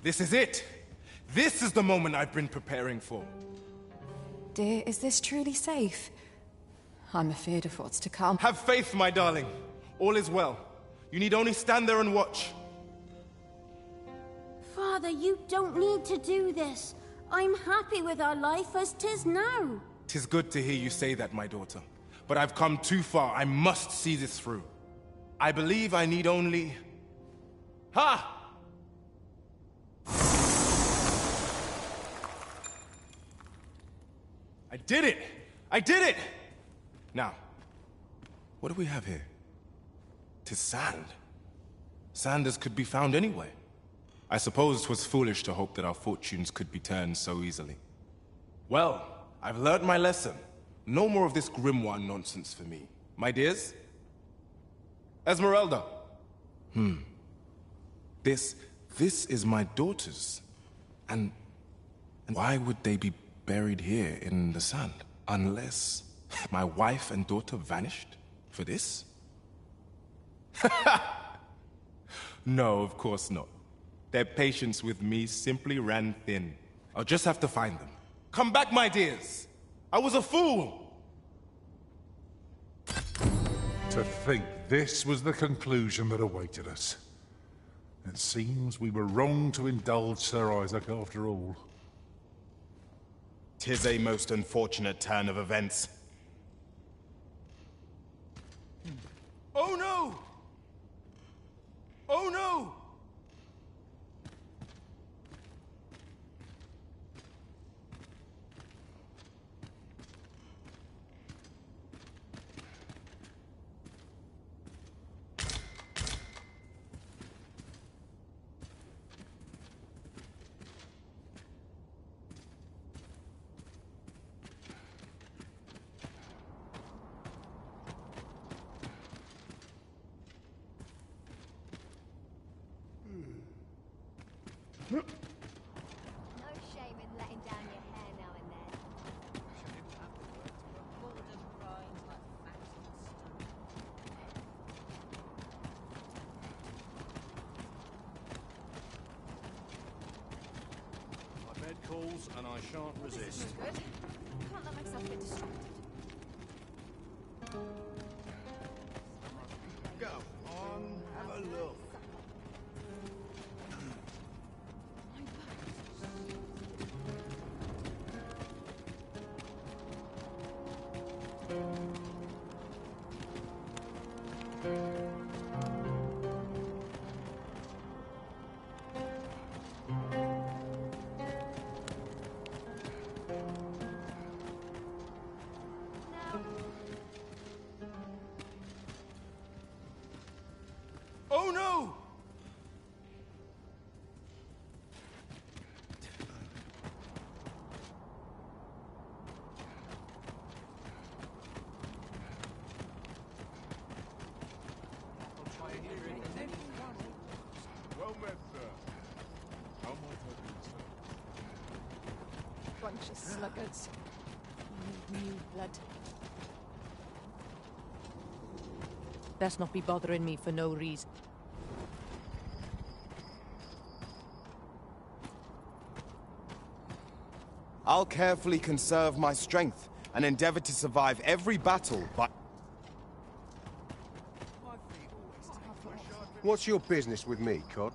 Speaker 5: This is it! This is the moment I've been preparing for.
Speaker 21: Dear, is this truly safe? I'm afeard of what's to come.
Speaker 5: Have faith, my darling. All is well. You need only stand there and watch.
Speaker 3: Father, you don't need to do this. I'm happy with our life as 'tis now.
Speaker 5: 'Tis good to hear you say that, my daughter. But I've come too far. I must see this through. I believe I need only... Ha! I did it! I did it! Now, what do we have here? 'Tis sand. Sand as could be found anywhere. I suppose 'twas foolish to hope that our fortunes could be turned so easily. Well, I've learned my lesson. No more of this grimoire nonsense for me. My dears? Esmeralda. This is my daughter's. And why would they be buried here in the sand? Unless my wife and daughter vanished for this? No, of course not. Their patience with me simply ran thin. I'll just have to find them. Come back, my dears! I was a fool!
Speaker 1: To think this was the conclusion that awaited us. It seems we were wrong to indulge Sir Isaac after all.
Speaker 2: 'Tis a most unfortunate turn of events.
Speaker 5: Oh no! Oh no!
Speaker 19: No shame in letting down your hair now and then.
Speaker 15: My bed calls and I shan't resist.
Speaker 11: Good. Can't let myself get distracted.
Speaker 15: Go on, have a look.
Speaker 19: sluggards. You need new blood. Best not be bothering me for no reason.
Speaker 2: I'll carefully conserve my strength and endeavor to survive every battle, but...
Speaker 12: What's your business with me, Cod?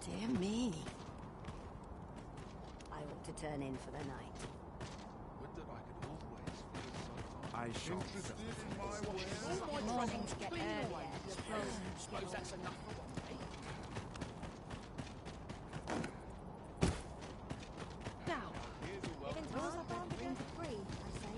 Speaker 7: Dear me. I ought to turn in for the night.
Speaker 15: I shall.
Speaker 7: Morning to get earlier.
Speaker 13: Suppose that's enough for one day.
Speaker 19: Now, events rules are bound to go for free, I say.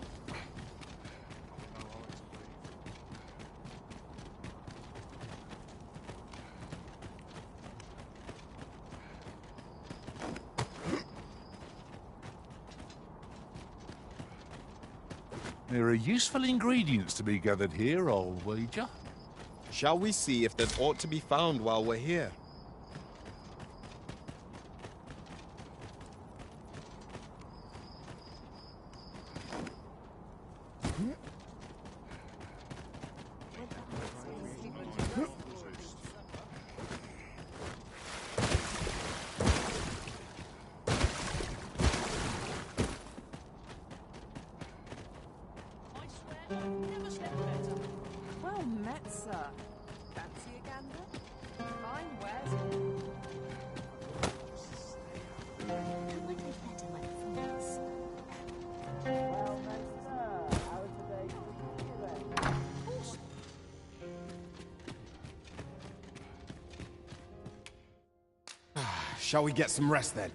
Speaker 1: There are useful ingredients to be gathered here, I'll wager.
Speaker 2: Shall we see if there's aught to be found while we're here?
Speaker 14: Well met, sir. Fancy a gander? Fine wares.
Speaker 19: Could we be better when it falls?
Speaker 13: Well met, sir. How today then?
Speaker 2: Shall we get some rest then?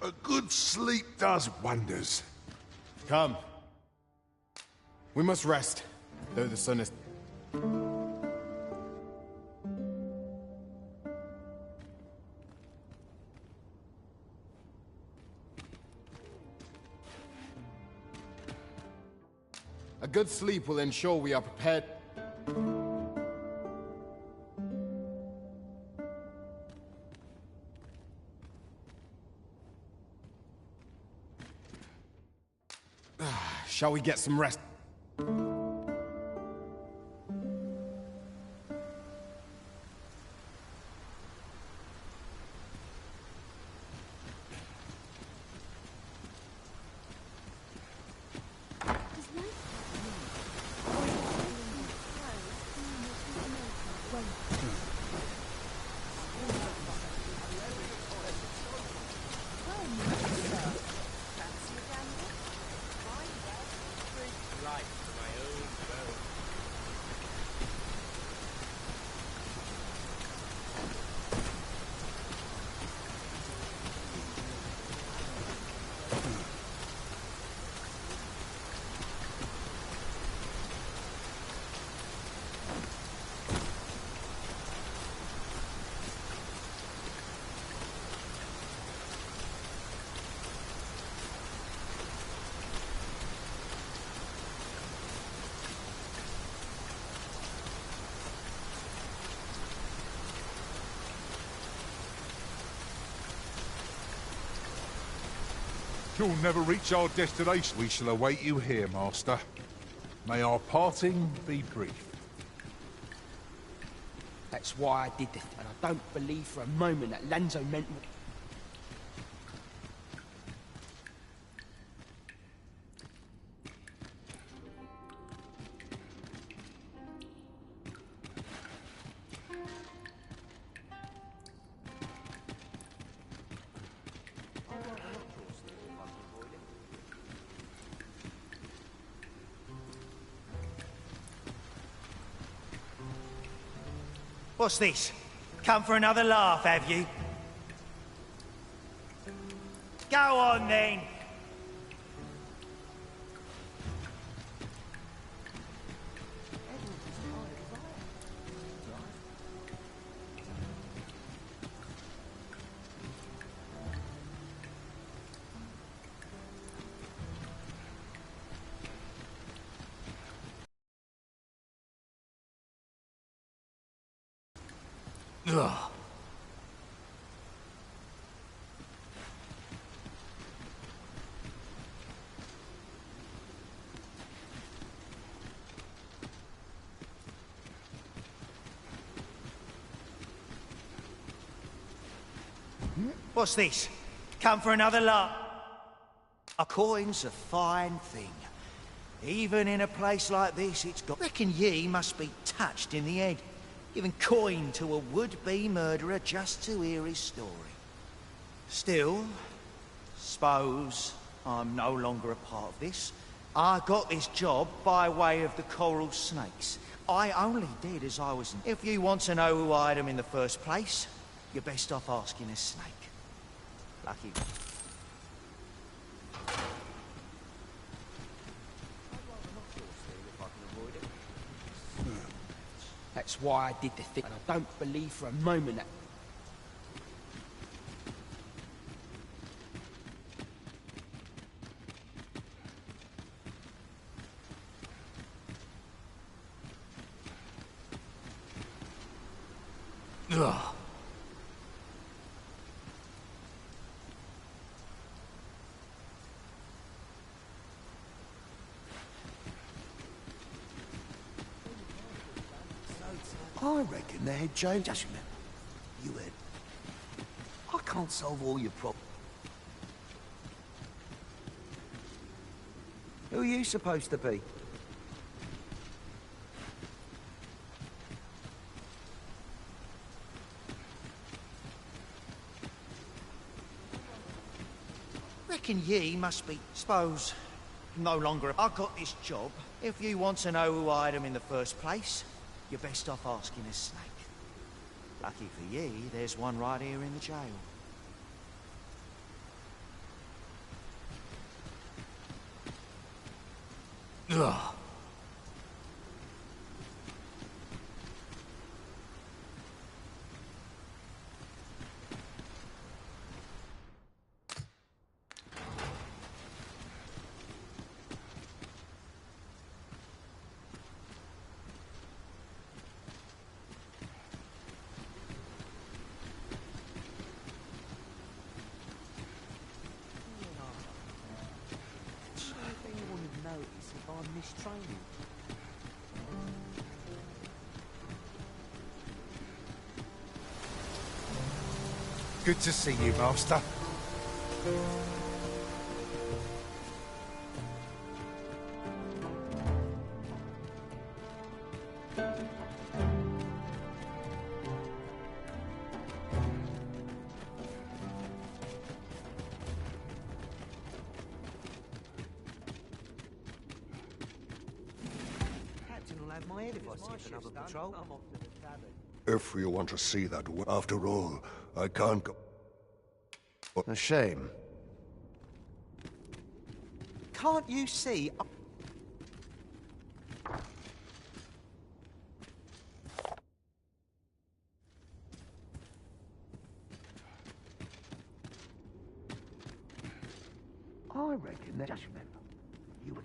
Speaker 1: A good sleep does wonders.
Speaker 2: Come. We must rest, though the sun is... A good sleep will ensure we are prepared... Shall we get some rest?
Speaker 1: You'll never reach our destination. We shall await you here, Master. May our parting be brief.
Speaker 13: That's why I did this, and I don't believe for a moment that Lanzo meant...
Speaker 6: What's this? Come for another laugh, have you? Go on then.
Speaker 17: Ugh.
Speaker 6: What's this? Come for another laugh? A coin's a fine thing. Even in a place like this, it's got... Reckon ye must be touched in the head, giving coin to a would-be murderer just to hear his story. Still, suppose I'm no longer a part of this. I got this job by way of the coral snakes. I only did as I was... If you want to know who hired them in the first place, you're best off asking a snake. Lucky.
Speaker 13: That's why I did the thing, and I don't believe for a moment that...
Speaker 17: Ugh. I reckon the head jail judgment. You heard. I can't solve all your problems.
Speaker 4: Who are you supposed to be?
Speaker 6: Reckon ye must be... Suppose no longer... I got this job. If you want to know who hired them in the first place, you're best off asking a snake. Lucky for ye, there's one right here in the jail.
Speaker 17: Ugh.
Speaker 1: Good to see you, Master.
Speaker 4: Captain will have my head if I see another patrol. I'm off to the tavern.
Speaker 12: If you want to see that, after all, I can't go.
Speaker 4: A shame. Can't you see?
Speaker 17: I reckon that... Just remember, you were...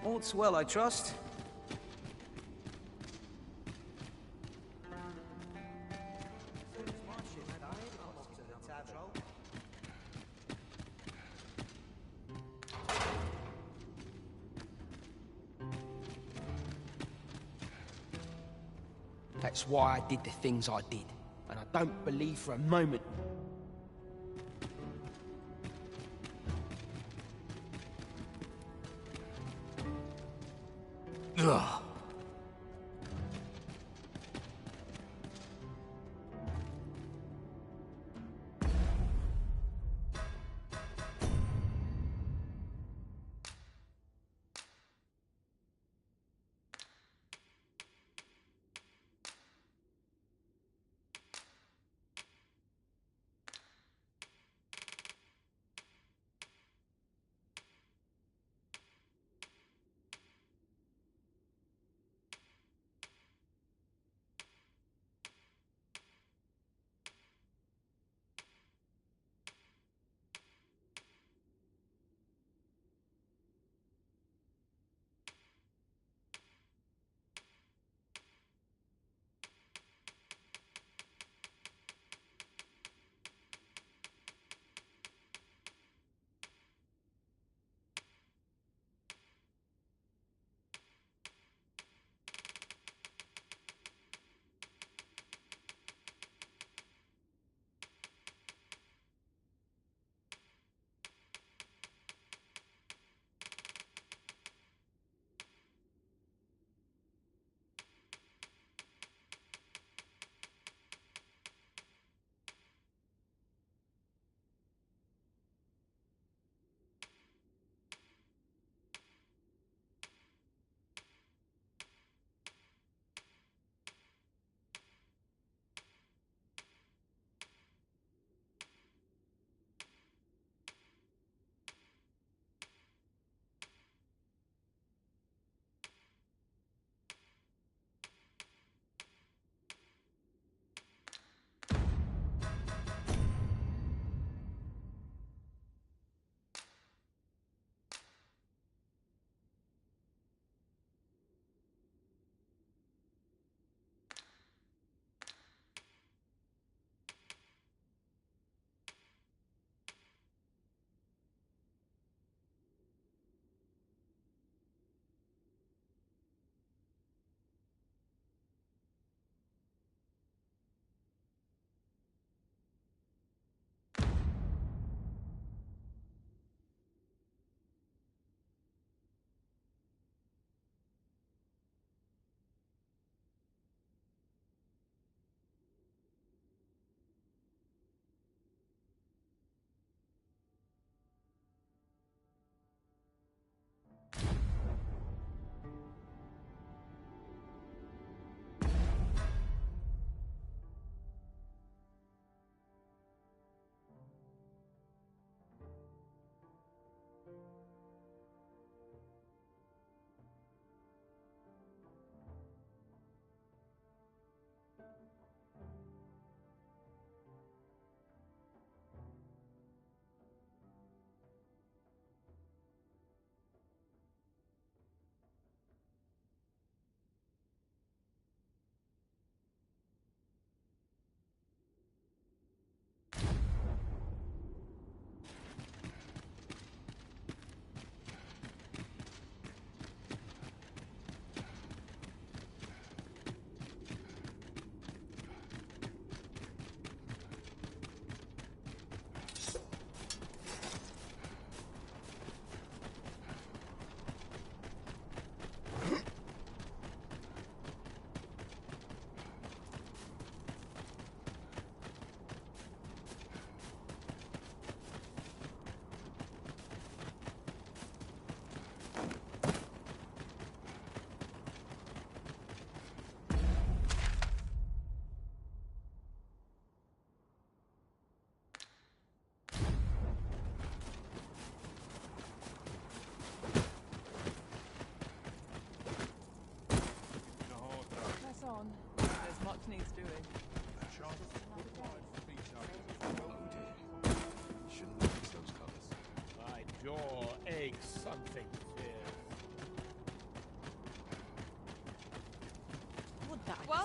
Speaker 4: All's well, I trust.
Speaker 13: That's why I did the things I did, and I don't believe for a moment...
Speaker 17: Ugh.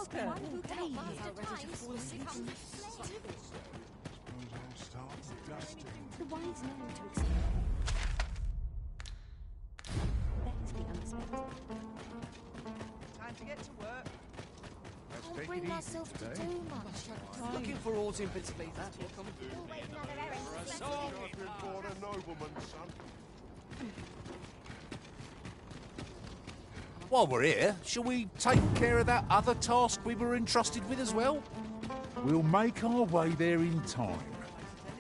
Speaker 14: Parker.
Speaker 3: The wise know to expect. That is the unexpected.
Speaker 6: Time to get to work.
Speaker 3: Don't bring myself to too much.
Speaker 13: Looking for orders in bits, please.
Speaker 3: Always another errand to sweat
Speaker 12: I've been born a nobleman, son.
Speaker 22: While we're here, shall we take care of that other task we were entrusted with as well?
Speaker 1: We'll make our way there in time.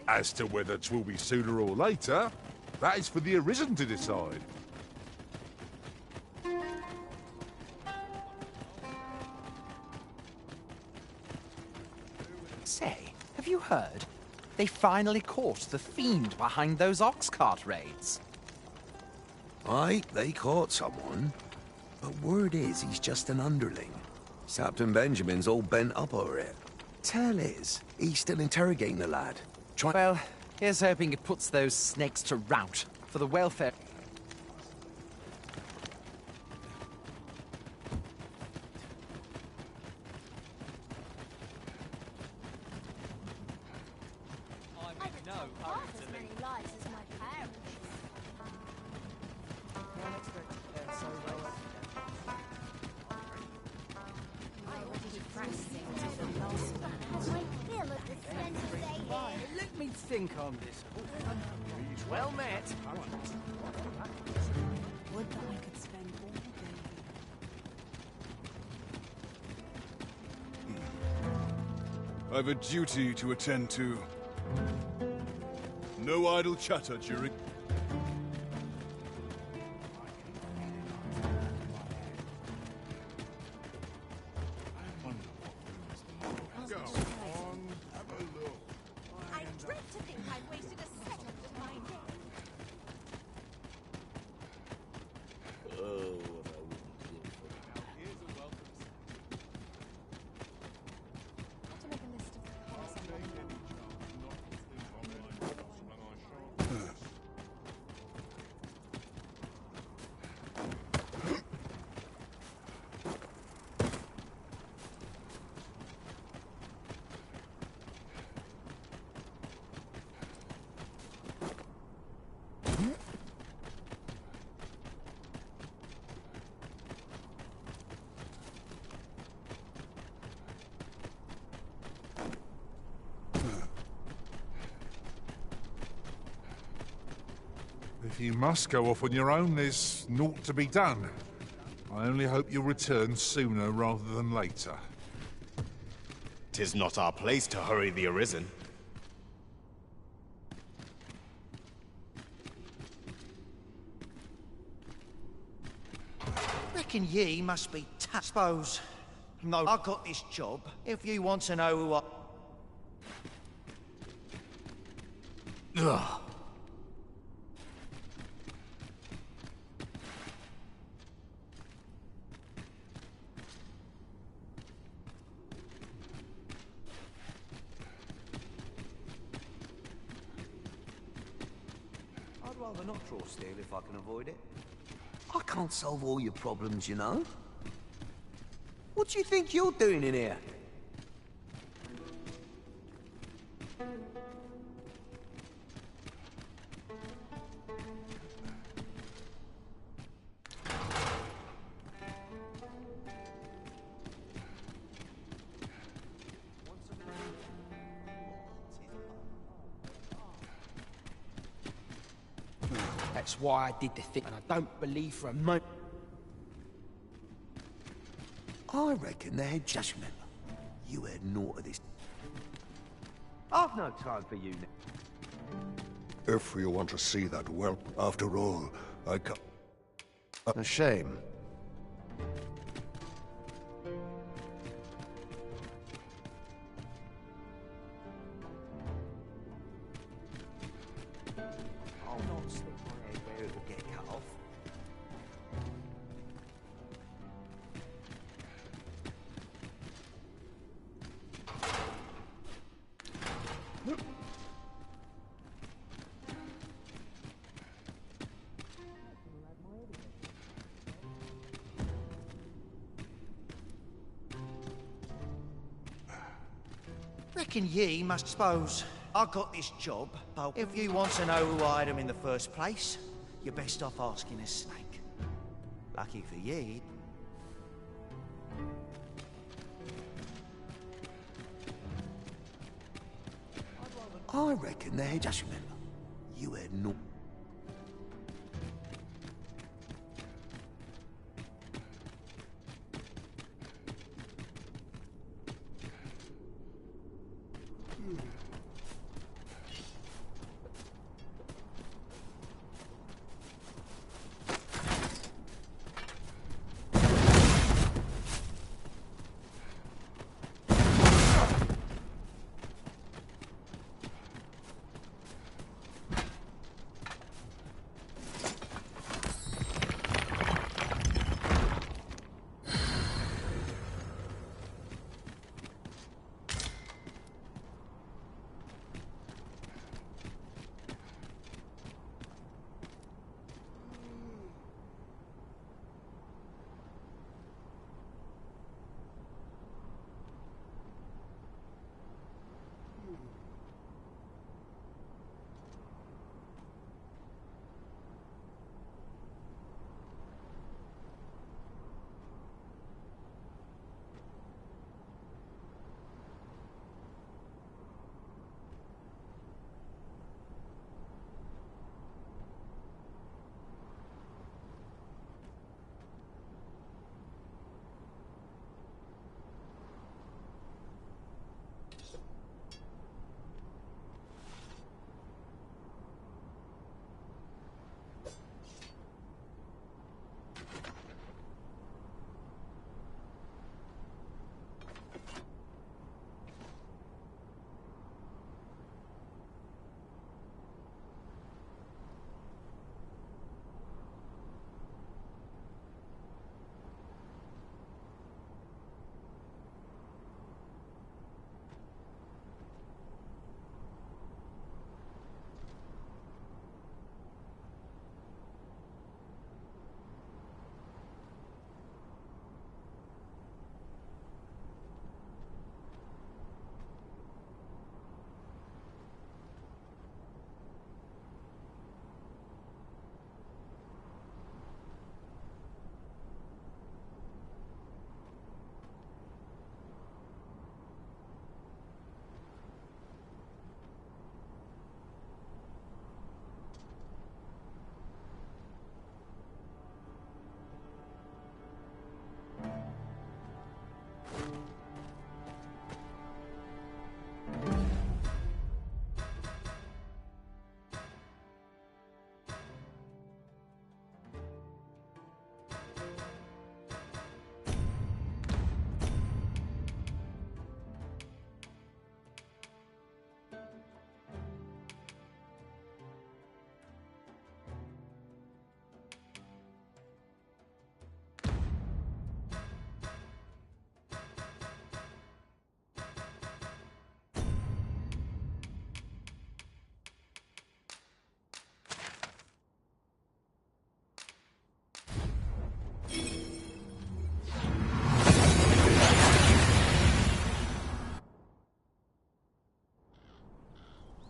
Speaker 1: As to whether 'twill be sooner or later, that is for the Arisen to decide.
Speaker 16: Say, have you heard? They finally caught the fiend behind those ox cart raids.
Speaker 17: Aye, they caught someone. But word is he's just an underling. Captain Benjamin's all bent up over it. Tell is, he's still interrogating the lad.
Speaker 16: Well, here's hoping it puts those snakes to rout for the welfare.
Speaker 3: I could know half as many lies as my parents. I already practicing to the last one. I feel a dispensable day here.
Speaker 10: Let me think on this.
Speaker 13: Well met.
Speaker 19: Would that I could spend all day.
Speaker 9: I've a duty to attend to. No idle chatter during...
Speaker 12: Go on, have a look.
Speaker 3: I dread to think I wasted a second of my day.
Speaker 17: Oh,
Speaker 19: To make a list of
Speaker 1: If you must go off on your own, there's naught to be done. I only hope you'll return sooner rather than later.
Speaker 2: 'Tis not our place to hurry the Arisen.
Speaker 6: Reckon ye must be suppose. No, I got this job. If you want to know who I... Ugh.
Speaker 17: I'd rather not draw steel if I can avoid it. I can't solve all your problems, you know. What do you think you're doing in here?
Speaker 13: That's why I did the thing, and I don't believe for a moment.
Speaker 17: I reckon the head just remember. You had naught of this.
Speaker 16: I've no time for you now.
Speaker 12: If you want to see that whelp, after all, I can't...
Speaker 17: A shame.
Speaker 16: I'll not slip my head where it'll get cut off.
Speaker 6: reckon ye must suppose I got this job, but if you want to know who hired him in the first place, you're best off asking a snake. Lucky for ye.
Speaker 17: I reckon they just remember. You had no...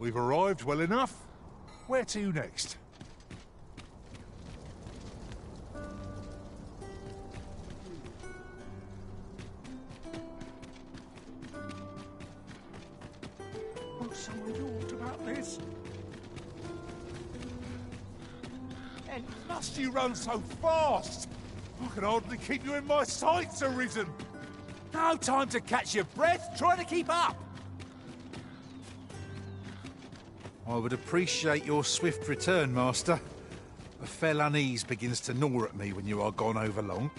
Speaker 1: We've arrived well enough. Where to next?
Speaker 17: I'm so annoyed about this.
Speaker 1: And must you run so fast? I can hardly keep you in my sights, Arisen.
Speaker 8: No time to catch your breath. Try to keep up.
Speaker 22: I would appreciate your swift return, Master. A fell unease begins to gnaw at me when you are gone over long.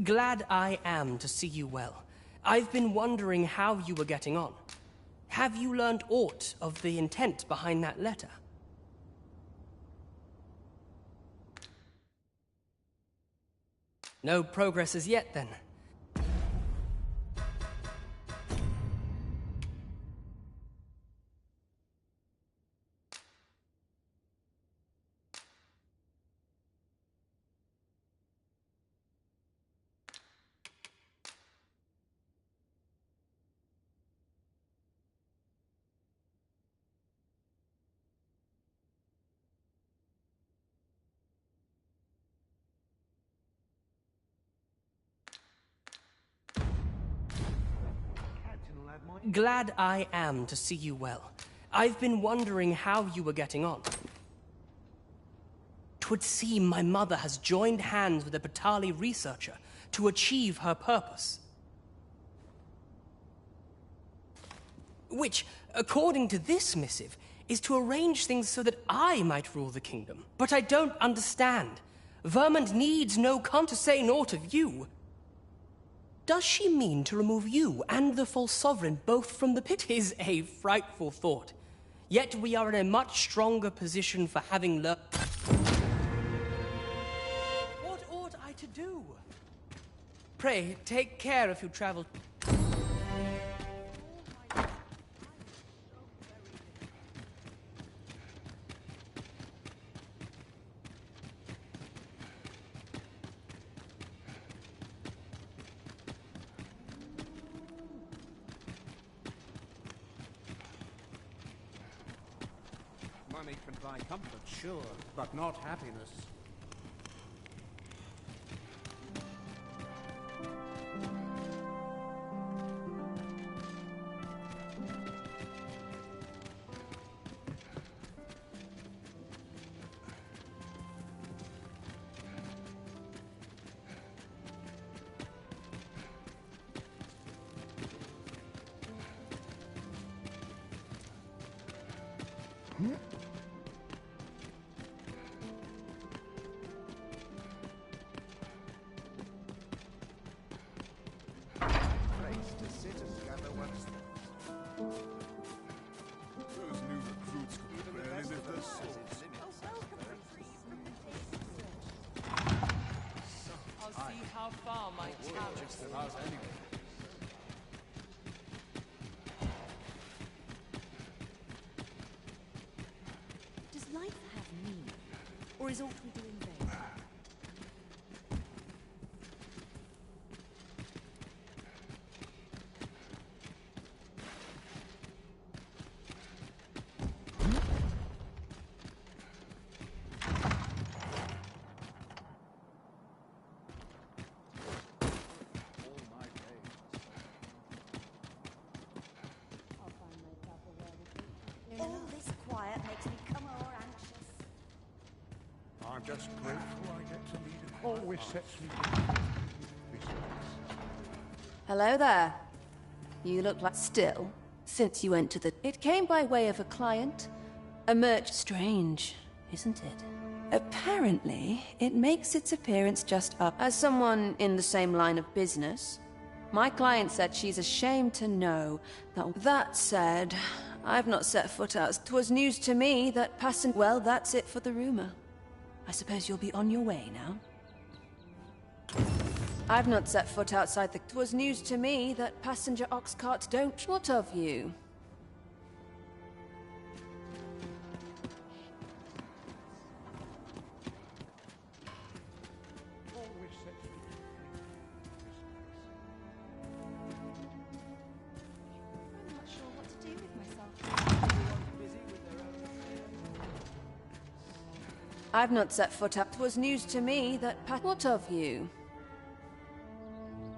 Speaker 18: Glad I am to see you well. I've been wondering how you were getting on. Have you learned aught of the intent behind that letter? No progress as yet, then. Glad I am to see you well. I've been wondering how you were getting on. 'Twould seem my mother has joined hands with a Batali researcher to achieve her purpose. Which, according to this missive, is to arrange things so that I might rule the kingdom. But I don't understand. Vermund needs no to say naught of you. Does she mean to remove you and the false sovereign both from the pit? Is a frightful thought. Yet we are in a much stronger position for having learned. What ought I to do? Pray, take care if you travel.
Speaker 15: Money can buy comfort, sure, but not happiness.
Speaker 9: Those new recruits could barely lift their swords.
Speaker 14: I'll see how far my talent
Speaker 9: Just about anyway.
Speaker 19: Does life have meaning? Or is all we do in vain? All this quiet makes me come more anxious.
Speaker 17: I'm just grateful I get to lead a
Speaker 22: Always sets me
Speaker 21: Hello there. You look like still, since you went to the... It came by way of a client. A merch... Strange, isn't it? Apparently, it makes its appearance just up. As someone in the same line of business, my client said she's ashamed to know that... That said, I've not set foot out. 'Twas news to me that passing... Well, that's it for the rumor. I suppose you'll be on your way now. I've not set foot outside the... 'Twas news to me that passenger ox carts don't... What of you?
Speaker 19: I'm not sure what to do with myself.
Speaker 21: I've not set foot up. 'Twas news to me that What of you?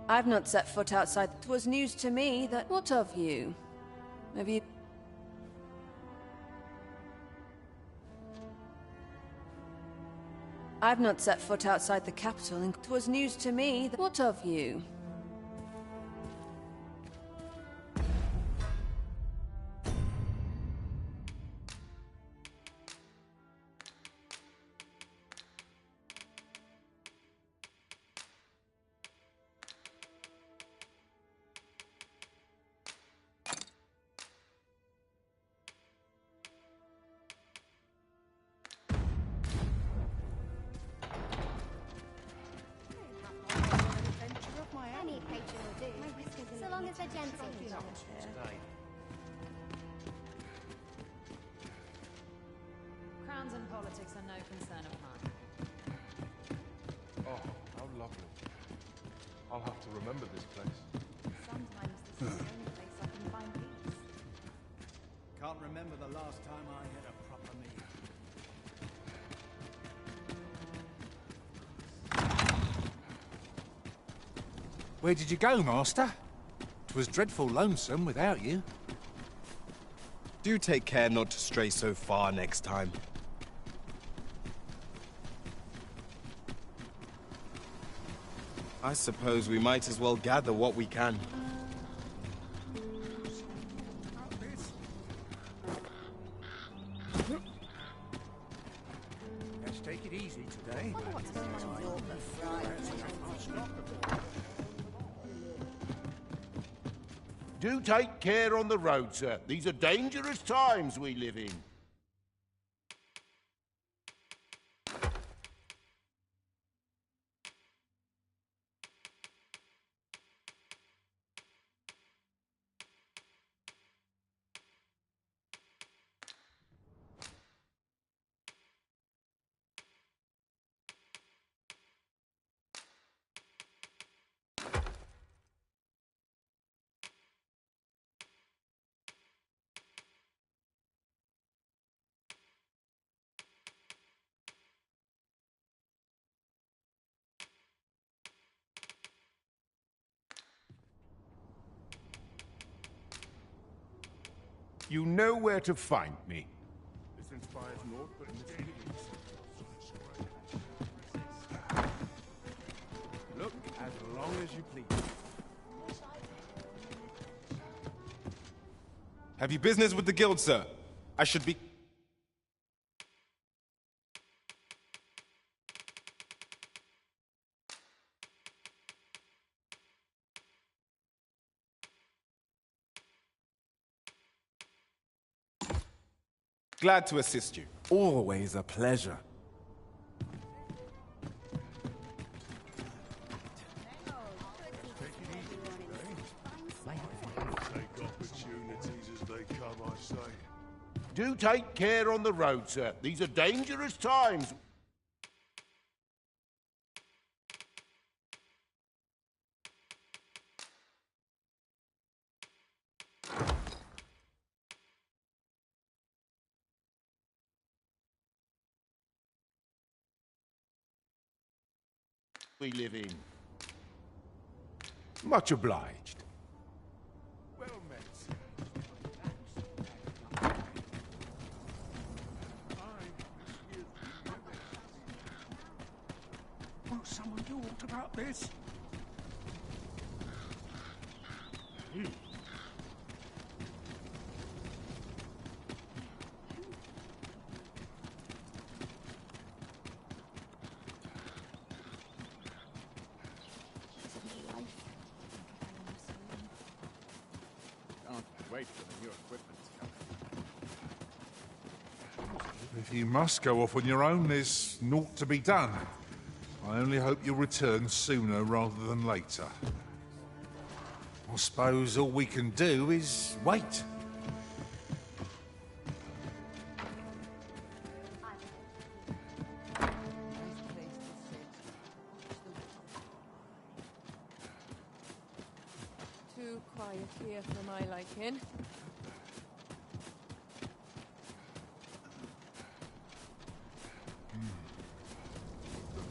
Speaker 21: I've not set foot outside. 'Twas news to me that... What of you? Have you... I've not set foot outside the capital, and 'twas news to me that... What of you?
Speaker 19: gentle here. Crowns and politics are no concern of mine.
Speaker 22: Oh, how lovely. I'll have to remember this place.
Speaker 19: Sometimes this is the only place I can find peace.
Speaker 15: Can't remember the last time I had a proper meal.
Speaker 1: Where did you go, Master? 'Twas dreadful lonesome without you.
Speaker 2: Do take care not to stray so far next time. I suppose we might as well gather what we can.
Speaker 15: Let's take it easy today.
Speaker 12: Do take care on the road, sir. These are dangerous times we live in. You know where to find me.
Speaker 15: This inspires naught but misgivings. Look as long as you please.
Speaker 2: Have you business with the guild, sir? I should be... Glad to assist you. Always a pleasure.
Speaker 12: Take opportunities as they come, I say. Do take care on the road, sir. These are dangerous times. We live in. Much obliged.
Speaker 15: Well met. Won't someone do aught about this?
Speaker 9: Wait for the new equipment to come.
Speaker 1: If you must go off on your own, there's naught to be done. I only hope you'll return sooner rather than later. I suppose all we can do is wait.
Speaker 14: Too quiet here for my liking.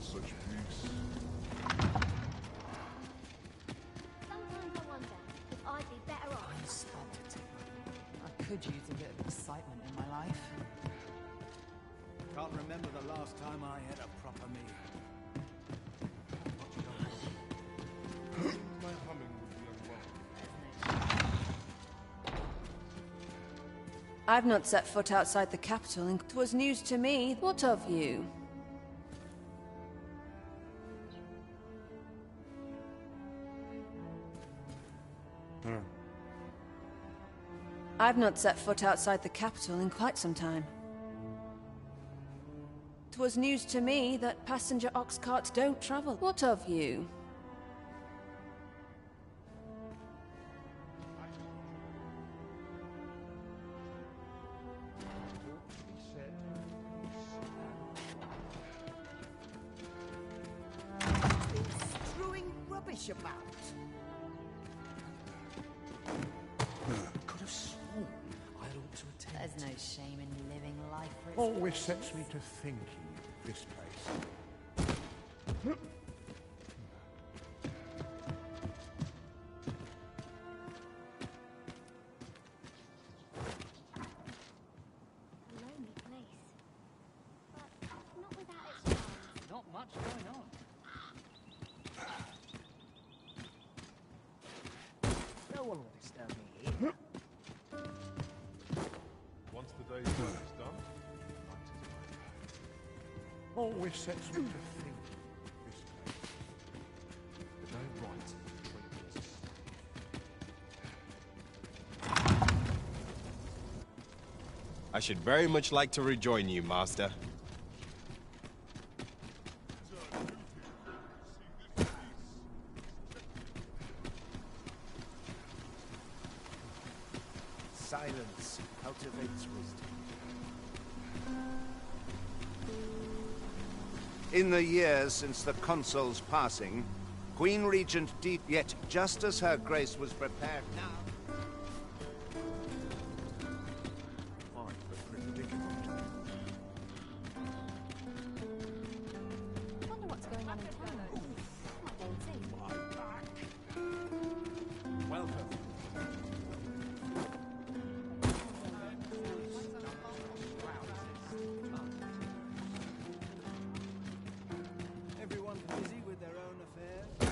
Speaker 12: Such peace.
Speaker 3: Sometimes I wonder if I'd be better off.
Speaker 16: I could use a bit of excitement in my life.
Speaker 15: Can't remember the last time I had a proper meal.
Speaker 22: My humming would be unwelcome.
Speaker 21: I've not set foot outside the capital, and 'twas news to me. What of you? I've not set foot outside the capital in quite some time. 'Twas news to me that passenger ox carts don't travel. What of you?
Speaker 5: mess about.
Speaker 15: Could have sworn I ought to attend.
Speaker 19: There's no shame in living life for its
Speaker 15: Always
Speaker 19: pleasures.
Speaker 15: sets me to thinking of this place.
Speaker 19: A lonely place. But not without its charms.
Speaker 4: Not much going on. No one will disturb me here.
Speaker 9: Once the day's work is done,
Speaker 15: Always sets me to think of this place.
Speaker 22: There's no right treatment to
Speaker 2: I should very much like to rejoin you, Master.
Speaker 6: Silence cultivates wisdom. In the years since the consul's passing, Queen Regent yet just as her grace was prepared now.
Speaker 9: find the predicament.
Speaker 19: I wonder what's going on in town. Might go and see.
Speaker 9: Welcome.
Speaker 13: Everyone busy with their own affairs?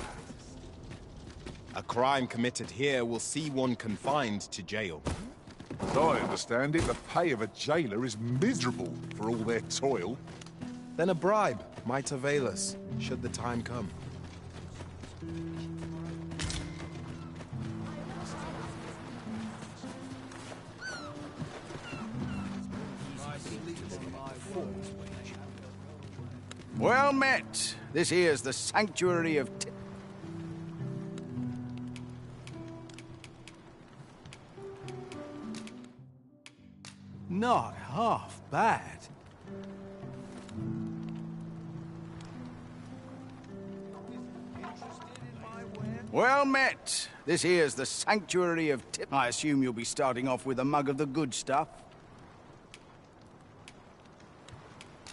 Speaker 2: A crime committed here will see one confined to jail.
Speaker 1: As I understand it, the pay of a jailer is miserable for all their toil.
Speaker 2: Then a bribe might avail us, should the time come.
Speaker 6: Well met. This here's the sanctuary of...
Speaker 10: Not half bad.
Speaker 6: Well met. This here's the sanctuary of... I assume you'll be starting off with a mug of the good stuff.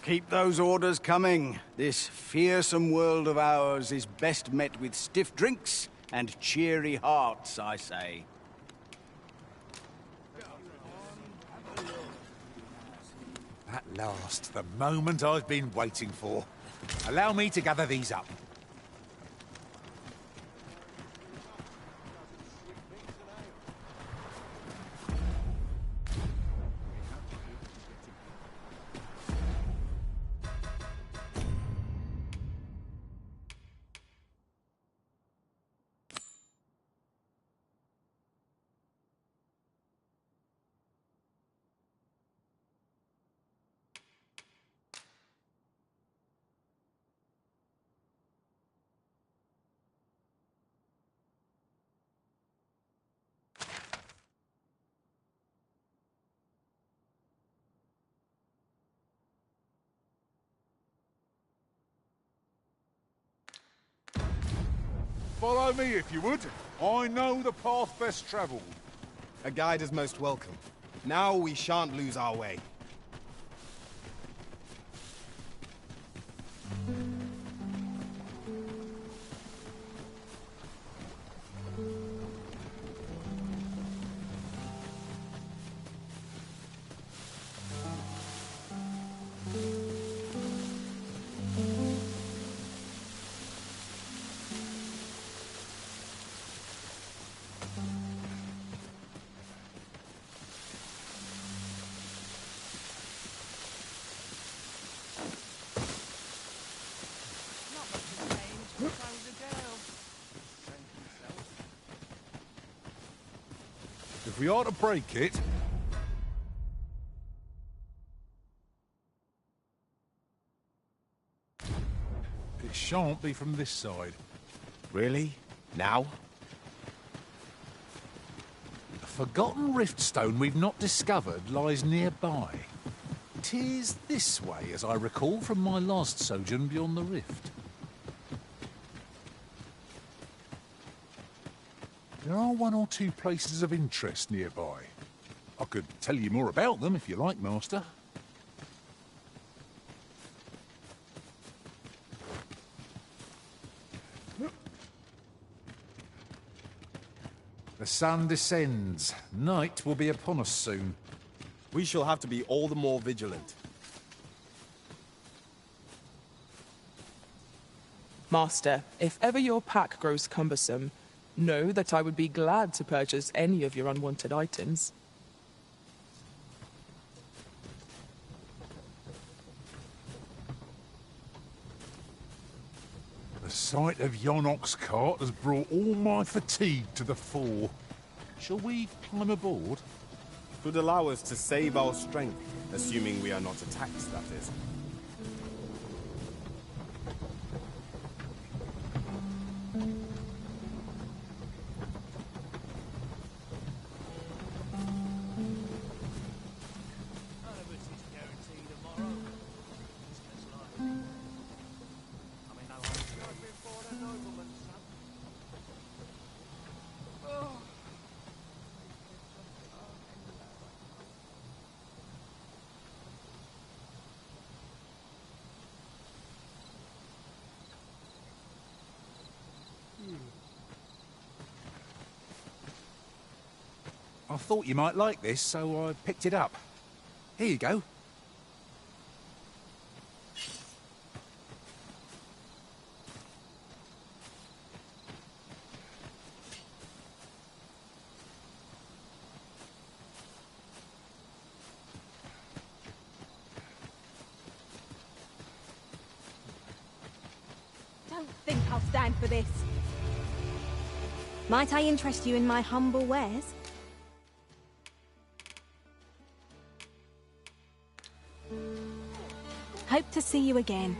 Speaker 6: Keep those orders coming. This fearsome world of ours is best met with stiff drinks and cheery hearts, I say.
Speaker 1: At last, the moment I've been waiting for. Allow me to gather these up. Follow me if you would. I know the path best travelled.
Speaker 2: A guide is most welcome. Now we shan't lose our way.
Speaker 1: If we are to break it... It shan't be from this side.
Speaker 2: Really? Now?
Speaker 1: A forgotten riftstone we've not discovered lies nearby. 'Tis this way, as I recall from my last sojourn beyond the rift. There are one or two places of interest nearby. I could tell you more about them if you like, Master. The sun descends. Night will be upon us soon.
Speaker 2: We shall have to be all the more vigilant.
Speaker 14: Master, if ever your pack grows cumbersome, know that I would be glad to purchase any of your unwanted items.
Speaker 1: The sight of yon ox cart has brought all my fatigue to the fore. Shall we climb aboard?
Speaker 2: It would allow us to save our strength, assuming we are not attacked, that is.
Speaker 1: I thought you might like this, so I picked it up. Here you go.
Speaker 5: Don't think I'll stand for this. Might I interest you in my humble wares? Hope to see you again.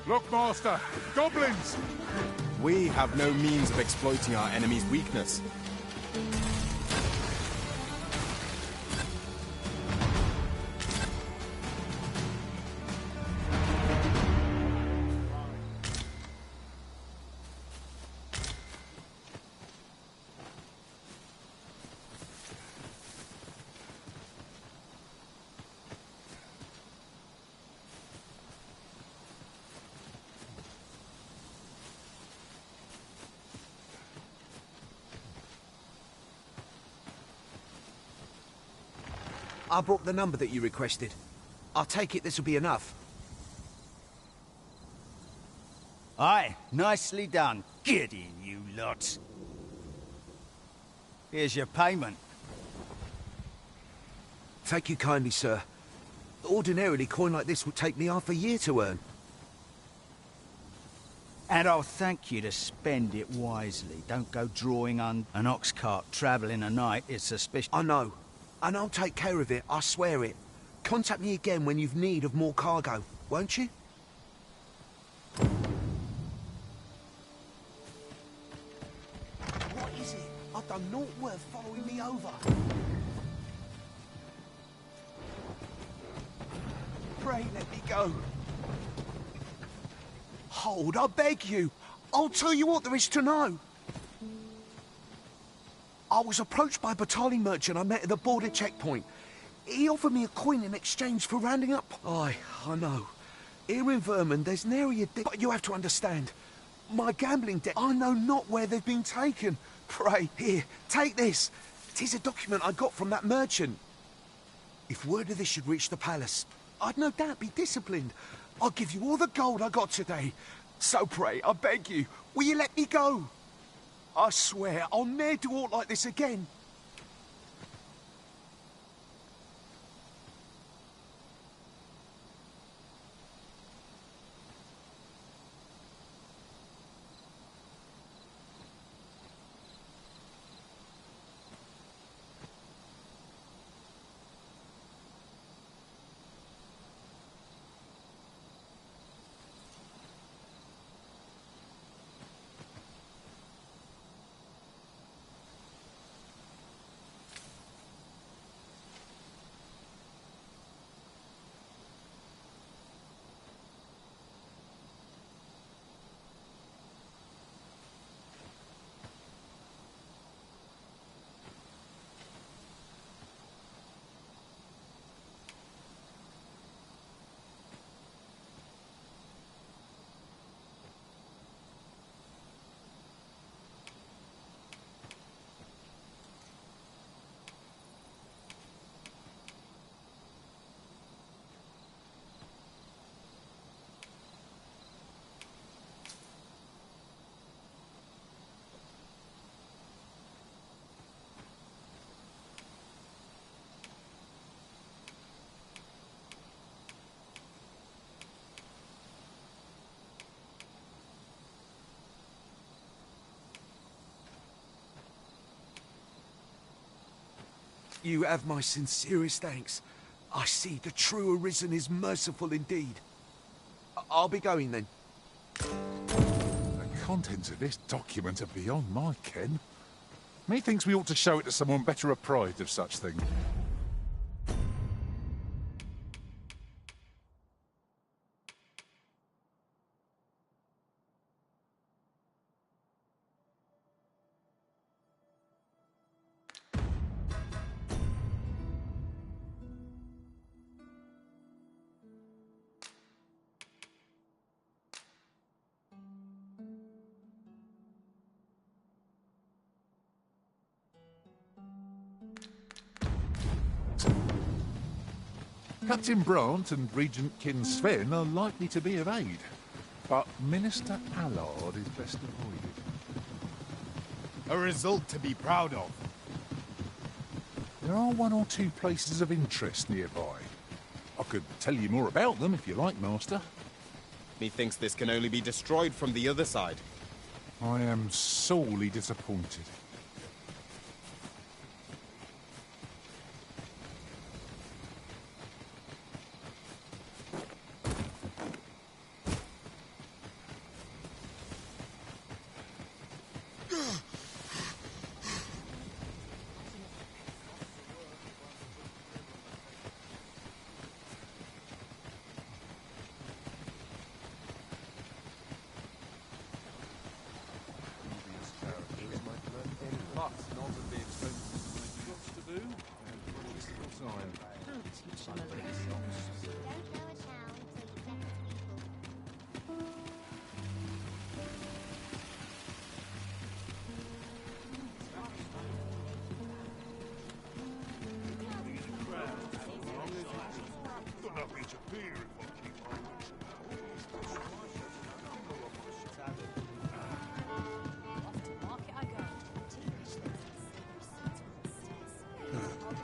Speaker 1: Look, Master! Goblins!
Speaker 2: We have no means of exploiting our enemy's weakness.
Speaker 17: I brought the number that you requested. I'll take it this will be enough.
Speaker 6: Aye, nicely done. Get in, you lot. Here's your payment.
Speaker 17: Thank you kindly, sir. Ordinarily, coin like this would take me half a year to earn.
Speaker 6: And I'll thank you to spend it wisely. Don't go drawing on an ox cart travelling a night. It's suspicious.
Speaker 17: I know. And I'll take care of it, I swear it. Contact me again when you've need of more cargo, won't you? What is it? I've done naught worth following me over. Pray let me go. Hold, I beg you. I'll tell you what there is to know. I was approached by a battalion merchant I met at the border checkpoint. He offered me a coin in exchange for rounding up. Aye, I know. Here in Vermund, there's nary a but you have to understand. My gambling debt, I know not where they've been taken. Pray, here, take this. 'Tis a document I got from that merchant. If word of this should reach the palace, I'd no doubt be disciplined. I'll give you all the gold I got today. So pray, I beg you, will you let me go? I swear, I'll ne'er do aught like this again.
Speaker 8: You have my sincerest thanks. I see the true Arisen is merciful indeed. I'll be going then.
Speaker 1: The contents of this document are beyond my ken. Methinks we ought to show it to someone better apprised of such things. Captain Brandt and Regent Kin Sven are likely to be of aid, but Minister Allard is best avoided.
Speaker 2: A result to be proud of.
Speaker 1: There are one or two places of interest nearby. I could tell you more about them if you like, Master.
Speaker 2: Methinks this can only be destroyed from the other side.
Speaker 1: I am sorely disappointed.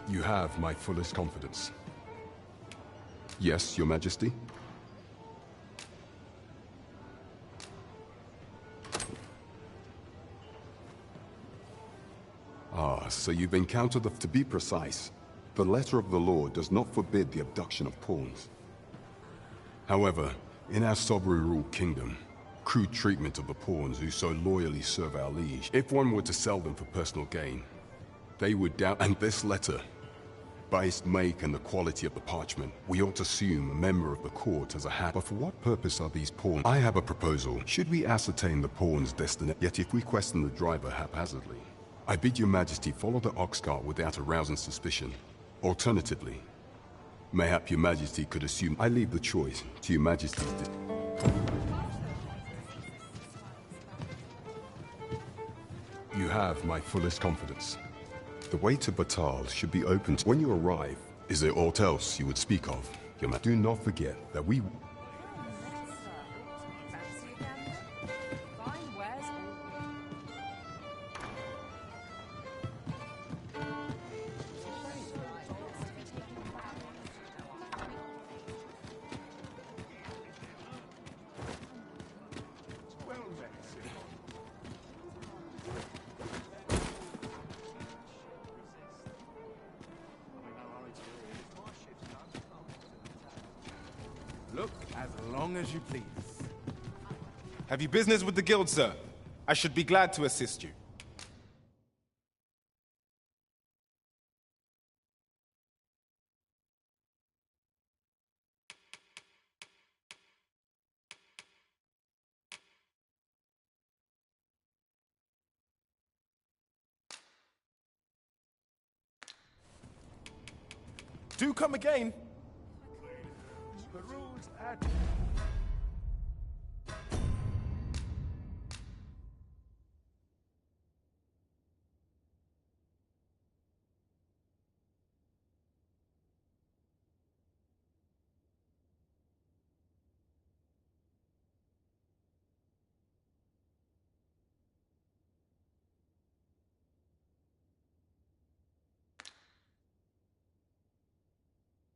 Speaker 11: You have my fullest confidence. Yes, Your Majesty? Ah, so you've encountered the... To be precise, the letter of the law does not forbid the abduction of pawns. However, in our sovereign-ruled kingdom, crude treatment of the pawns who so loyally serve our liege, if one were to sell them for personal gain, they would doubt... And this letter, by its make and the quality of the parchment, we ought to assume a member of the court has a hat. But for what purpose are these pawns? I have a proposal. Should we ascertain the pawn's destiny, yet if we question the driver haphazardly, I bid Your Majesty follow the ox cart without arousing suspicion. Alternatively, mayhap Your Majesty could assume... I leave the choice to Your Majesty's... You have my fullest confidence. The way to Batal should be opened when you arrive. Is there aught else you would speak of, Your Majesty? Do not forget that we...
Speaker 2: Look as long as you please. Have you business with the guild, sir? I should be glad to assist you. Do come again.
Speaker 8: The rules at...